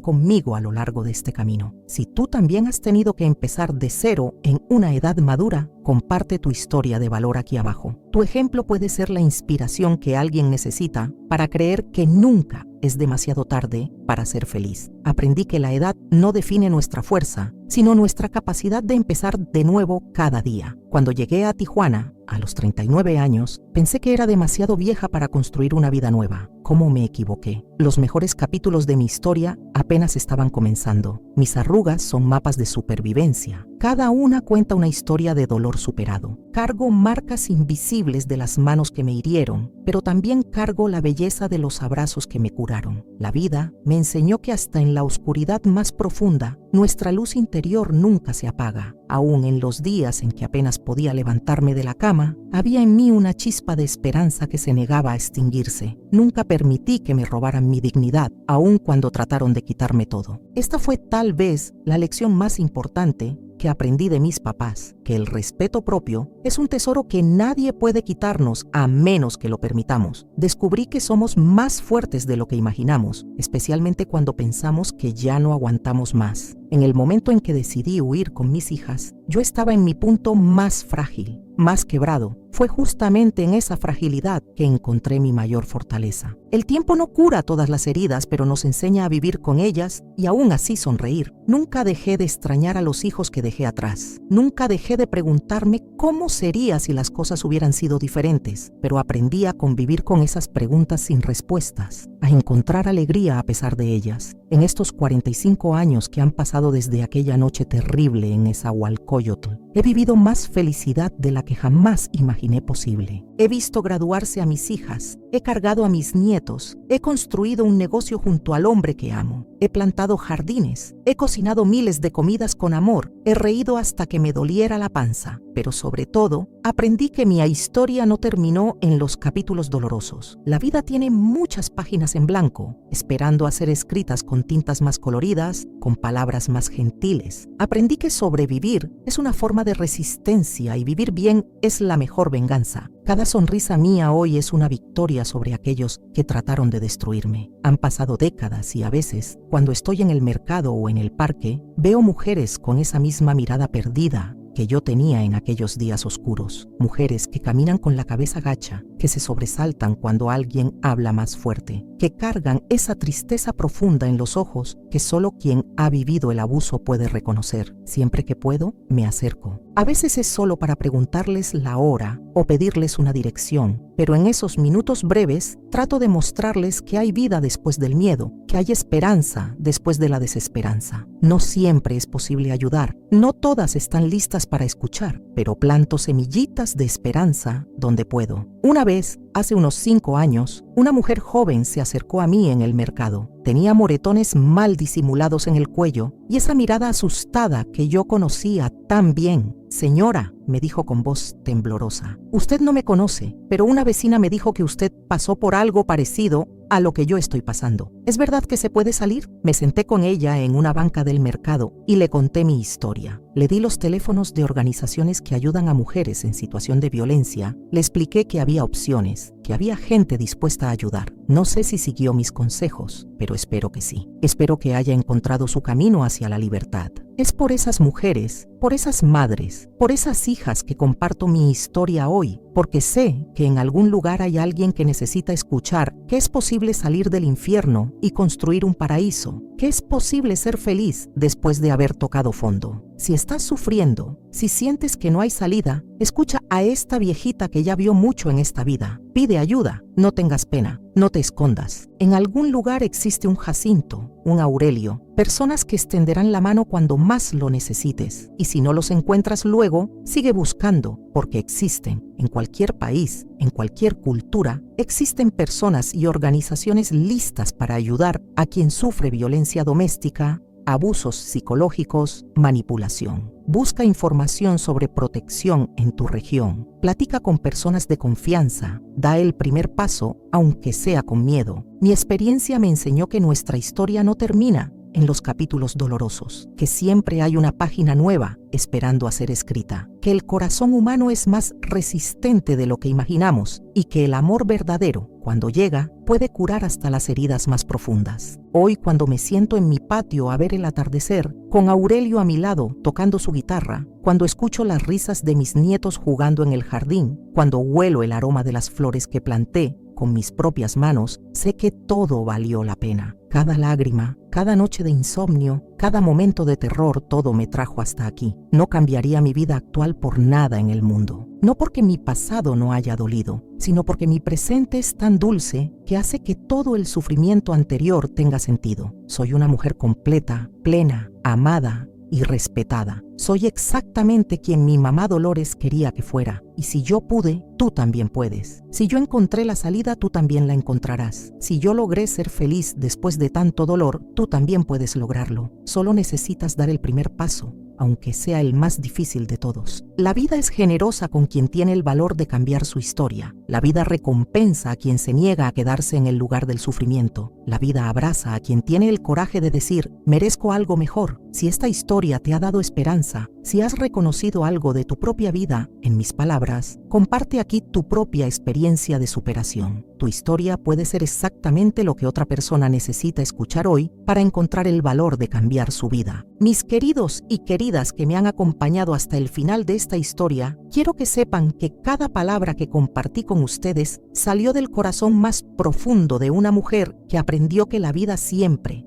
[SPEAKER 1] conmigo a lo largo de este camino. Si tú también has tenido que empezar de cero en una edad madura, comparte tu historia de valor aquí abajo. Tu ejemplo puede ser la inspiración que alguien necesita para creer que nunca es demasiado tarde para ser feliz. Aprendí que la edad no define nuestra fuerza, sino nuestra capacidad de empezar de nuevo cada día. Cuando llegué a Tijuana, a los 39 años, pensé que era demasiado vieja para construir una vida nueva. ¿Cómo me equivoqué? Los mejores capítulos de mi historia apenas estaban comenzando. Mis arrugas son mapas de supervivencia. Cada una cuenta una historia de dolor superado. Cargo marcas invisibles de las manos que me hirieron, pero también cargo la belleza de los abrazos que me curaron. La vida me enseñó que hasta en la oscuridad más profunda, nuestra luz interior nunca se apaga. Aún en los días en que apenas podía levantarme de la cama, había en mí una chispa de esperanza que se negaba a extinguirse. Nunca permití que me robaran mi dignidad, aun cuando trataron de quitarme todo. Esta fue tal vez la lección más importante que aprendí de mis papás, que el respeto propio es un tesoro que nadie puede quitarnos a menos que lo permitamos. Descubrí que somos más fuertes de lo que imaginamos, especialmente cuando pensamos que ya no aguantamos más. En el momento en que decidí huir con mis hijas, yo estaba en mi punto más frágil, más quebrado. Fue justamente en esa fragilidad que encontré mi mayor fortaleza. El tiempo no cura todas las heridas, pero nos enseña a vivir con ellas y aún así sonreír. Nunca dejé de extrañar a los hijos que dejé atrás. Nunca dejé de preguntarme cómo sería si las cosas hubieran sido diferentes, pero aprendí a convivir con esas preguntas sin respuestas, a encontrar alegría a pesar de ellas. En estos 45 años que han pasado desde aquella noche terrible en Nezahualcóyotl, he vivido más felicidad de la que jamás imaginé posible. He visto graduarse a mis hijas, he cargado a mis nietos, he construido un negocio junto al hombre que amo, he plantado jardines, he cocinado miles de comidas con amor, he reído hasta que me doliera la panza, pero sobre todo, aprendí que mi historia no terminó en los capítulos dolorosos. La vida tiene muchas páginas en blanco, esperando a ser escritas con tintas más coloridas, con palabras más gentiles. Aprendí que sobrevivir es una forma de resistencia y vivir bien es la mejor venganza. Cada sonrisa mía hoy es una victoria sobre aquellos que trataron de destruirme. Han pasado décadas y a veces, cuando estoy en el mercado o en el parque, veo mujeres con esa misma mirada perdida que yo tenía en aquellos días oscuros. Mujeres que caminan con la cabeza gacha, que se sobresaltan cuando alguien habla más fuerte, que cargan esa tristeza profunda en los ojos que solo quien ha vivido el abuso puede reconocer. Siempre que puedo, me acerco. A veces es solo para preguntarles la hora o pedirles una dirección, pero en esos minutos breves trato de mostrarles que hay vida después del miedo, que hay esperanza después de la desesperanza. No siempre es posible ayudar, no todas están listas para escuchar, pero planto semillitas de esperanza donde puedo. Una vez, hace unos 5 años, una mujer joven se acercó a mí en el mercado. Tenía moretones mal disimulados en el cuello y esa mirada asustada que yo conocía tan bien. «Señora», me dijo con voz temblorosa, «usted no me conoce, pero una vecina me dijo que usted pasó por algo parecido a lo que yo estoy pasando. ¿Es verdad que se puede salir?». Me senté con ella en una banca del mercado y le conté mi historia. Le di los teléfonos de organizaciones que ayudan a mujeres en situación de violencia. Le expliqué que había opciones, que había gente dispuesta a ayudar. No sé si siguió mis consejos, pero espero que sí. Espero que haya encontrado su camino hacia la libertad. Es por esas mujeres, por esas madres, por esas hijas que comparto mi historia hoy, porque sé que en algún lugar hay alguien que necesita escuchar que es posible salir del infierno y construir un paraíso, que es posible ser feliz después de haber tocado fondo. Si estás sufriendo, si sientes que no hay salida, escucha a esta viejita que ya vio mucho en esta vida. Pide ayuda, no tengas pena, no te escondas. En algún lugar existe un Jacinto, un Aurelio, personas que extenderán la mano cuando más lo necesites. Y si no los encuentras luego, sigue buscando, porque existen. En cualquier país, en cualquier cultura, existen personas y organizaciones listas para ayudar a quien sufre violencia doméstica, abusos psicológicos, manipulación. Busca información sobre protección en tu región. Platica con personas de confianza. Da el primer paso, aunque sea con miedo. Mi experiencia me enseñó que nuestra historia no termina en los capítulos dolorosos, que siempre hay una página nueva esperando a ser escrita, que el corazón humano es más resistente de lo que imaginamos y que el amor verdadero, cuando llega, puede curar hasta las heridas más profundas. Hoy, cuando me siento en mi patio a ver el atardecer, con Aurelio a mi lado tocando su guitarra, cuando escucho las risas de mis nietos jugando en el jardín, cuando huelo el aroma de las flores que planté con mis propias manos, sé que todo valió la pena. Cada lágrima, cada noche de insomnio, cada momento de terror, todo me trajo hasta aquí. No cambiaría mi vida actual por nada en el mundo. No porque mi pasado no haya dolido, sino porque mi presente es tan dulce que hace que todo el sufrimiento anterior tenga sentido. Soy una mujer completa, plena, amada y respetada. Soy exactamente quien mi mamá Dolores quería que fuera. Y si yo pude, tú también puedes. Si yo encontré la salida, tú también la encontrarás. Si yo logré ser feliz después de tanto dolor, tú también puedes lograrlo. Solo necesitas dar el primer paso, aunque sea el más difícil de todos. La vida es generosa con quien tiene el valor de cambiar su historia. La vida recompensa a quien se niega a quedarse en el lugar del sufrimiento. La vida abraza a quien tiene el coraje de decir, merezco algo mejor. Si esta historia te ha dado esperanza, si has reconocido algo de tu propia vida, en mis palabras, comparte aquí tu propia experiencia de superación. Tu historia puede ser exactamente lo que otra persona necesita escuchar hoy para encontrar el valor de cambiar su vida. Mis queridos y queridas que me han acompañado hasta el final de esta historia, quiero que sepan que cada palabra que compartí con ustedes salió del corazón más profundo de una mujer que aprendió que la vida siempre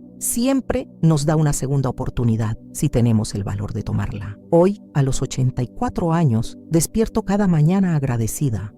[SPEAKER 1] nos da una segunda oportunidad si tenemos el valor de tomarla. Hoy, a los 84 años, despierto cada mañana agradecida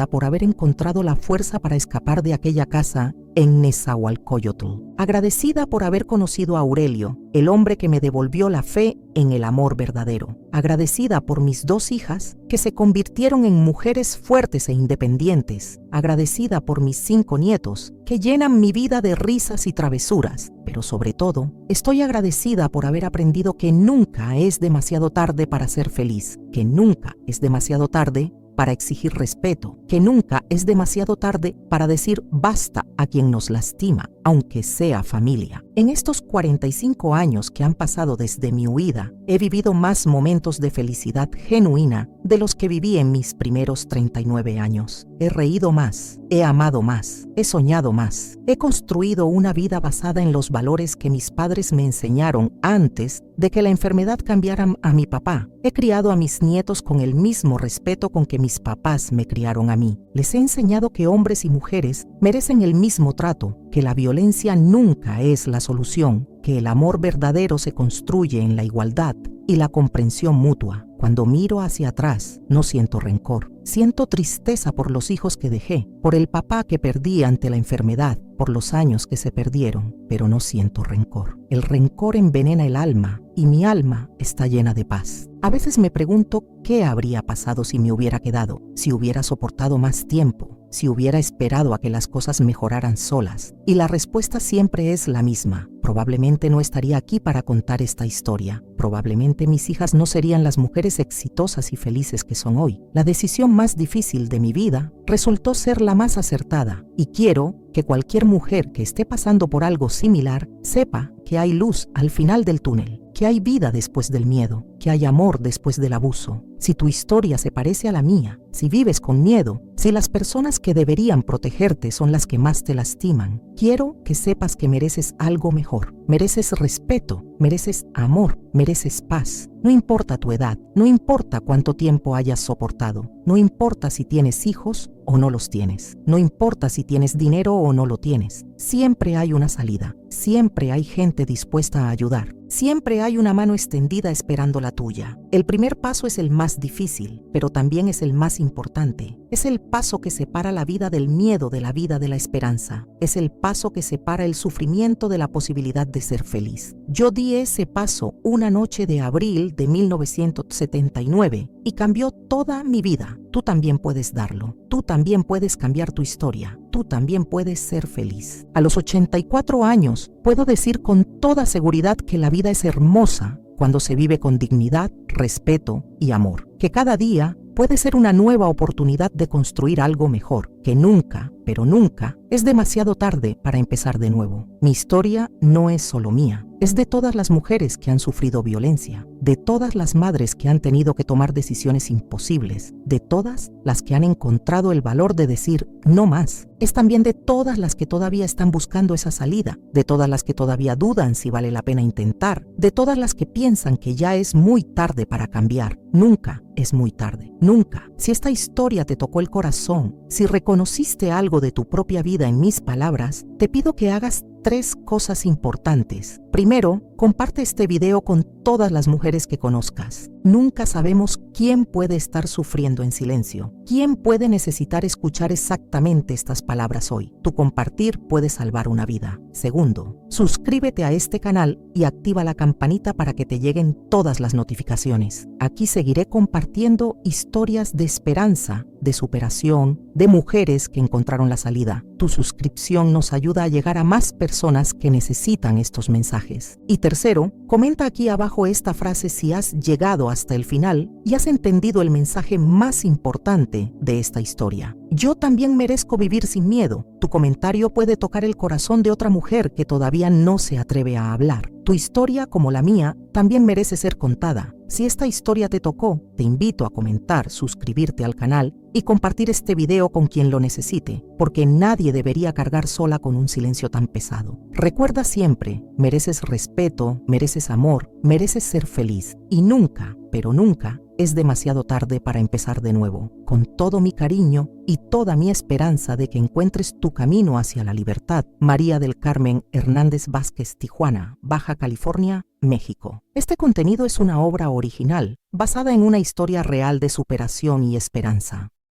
[SPEAKER 1] por haber encontrado la fuerza para escapar de aquella casa en Nezahualcóyotl. Agradecida por haber conocido a Aurelio, el hombre que me devolvió la fe en el amor verdadero. Agradecida por mis 2 hijas que se convirtieron en mujeres fuertes e independientes. Agradecida por mis 5 nietos que llenan mi vida de risas y travesuras. Pero sobre todo, estoy agradecida por haber aprendido que nunca es demasiado tarde para ser feliz, que nunca es demasiado tarde para exigir respeto, que nunca es demasiado tarde para decir basta a quien nos lastima, aunque sea familia. En estos 45 años que han pasado desde mi huida, he vivido más momentos de felicidad genuina de los que viví en mis primeros 39 años. He reído más, he amado más, he soñado más, he construido una vida basada en los valores que mis padres me enseñaron antes de que la enfermedad cambiara a mi papá. He criado a mis nietos con el mismo respeto con que mis papás me criaron a mí. Les he enseñado que hombres y mujeres merecen el mismo trato, que la violencia nunca es la solución, que el amor verdadero se construye en la igualdad y la comprensión mutua. Cuando miro hacia atrás, no siento rencor. Siento tristeza por los hijos que dejé, por el papá que perdí ante la enfermedad, por los años que se perdieron, pero no siento rencor. El rencor envenena el alma y mi alma está llena de paz. A veces me pregunto qué habría pasado si me hubiera quedado, si hubiera soportado más tiempo, si hubiera esperado a que las cosas mejoraran solas. Y la respuesta siempre es la misma. Probablemente no estaría aquí para contar esta historia. Probablemente mis hijas no serían las mujeres exitosas y felices que son hoy. La decisión más difícil de mi vida resultó ser la más acertada. Y quiero que cualquier mujer que esté pasando por algo similar sepa que hay luz al final del túnel, que hay vida después del miedo, que hay amor después del abuso. Si tu historia se parece a la mía, si vives con miedo, si las personas que deberían protegerte son las que más te lastiman, quiero que sepas que mereces algo mejor. Mereces respeto, mereces amor, mereces paz. No importa tu edad, no importa cuánto tiempo hayas soportado, no importa si tienes hijos o no los tienes, no importa si tienes dinero o no lo tienes. Siempre hay una salida, siempre hay gente dispuesta a ayudar, siempre hay una mano extendida esperando la tuya. El primer paso es el más difícil, pero también es el más importante. Es el paso que separa la vida del miedo de la vida de la esperanza. Es el paso que separa el sufrimiento de la posibilidad de ser feliz. Yo di ese paso una noche de abril de 1979 y cambió toda mi vida. Tú también puedes darlo. Tú también puedes cambiar tu historia. Tú también puedes ser feliz. A los 84 años, puedo decir con toda seguridad que la vida es hermosa cuando se vive con dignidad, respeto y amor. Que cada día puede ser una nueva oportunidad de construir algo mejor. Que nunca pero nunca es demasiado tarde para empezar de nuevo. Mi historia no es solo mía. Es de todas las mujeres que han sufrido violencia, de todas las madres que han tenido que tomar decisiones imposibles, de todas las que han encontrado el valor de decir no más. Es también de todas las que todavía están buscando esa salida, de todas las que todavía dudan si vale la pena intentar, de todas las que piensan que ya es muy tarde para cambiar. Nunca es muy tarde, nunca. Si esta historia te tocó el corazón, si reconociste algo de tu propia vida en mis palabras, te pido que hagas 3 cosas importantes. Primero, comparte este video con todas las mujeres que conozcas. Nunca sabemos quién puede estar sufriendo en silencio, quién puede necesitar escuchar exactamente estas palabras hoy. Tu compartir puede salvar una vida. Segundo, suscríbete a este canal y activa la campanita para que te lleguen todas las notificaciones. Aquí seguiré compartiendo historias de esperanza, de superación, de mujeres que encontraron la salida. Tu suscripción nos ayuda a llegar a más personas que necesitan estos mensajes. Y tercero, comenta aquí abajo esta frase si has llegado hasta el final y has entendido el mensaje más importante de esta historia. Yo también merezco vivir sin miedo. Tu comentario puede tocar el corazón de otra mujer que todavía no se atreve a hablar. Tu historia, como la mía, también merece ser contada. Si esta historia te tocó, te invito a comentar, suscribirte al canal y compartir este video con quien lo necesite, porque nadie debería cargar sola con un silencio tan pesado. Recuerda siempre, mereces respeto, mereces amor, mereces ser feliz y nunca, pero nunca, es demasiado tarde para empezar de nuevo. Con todo mi cariño y toda mi esperanza de que encuentres tu camino hacia la libertad, María del Carmen Hernández Vázquez, Tijuana, Baja California, México. Este contenido es una obra original, basada en una historia real de superación y esperanza.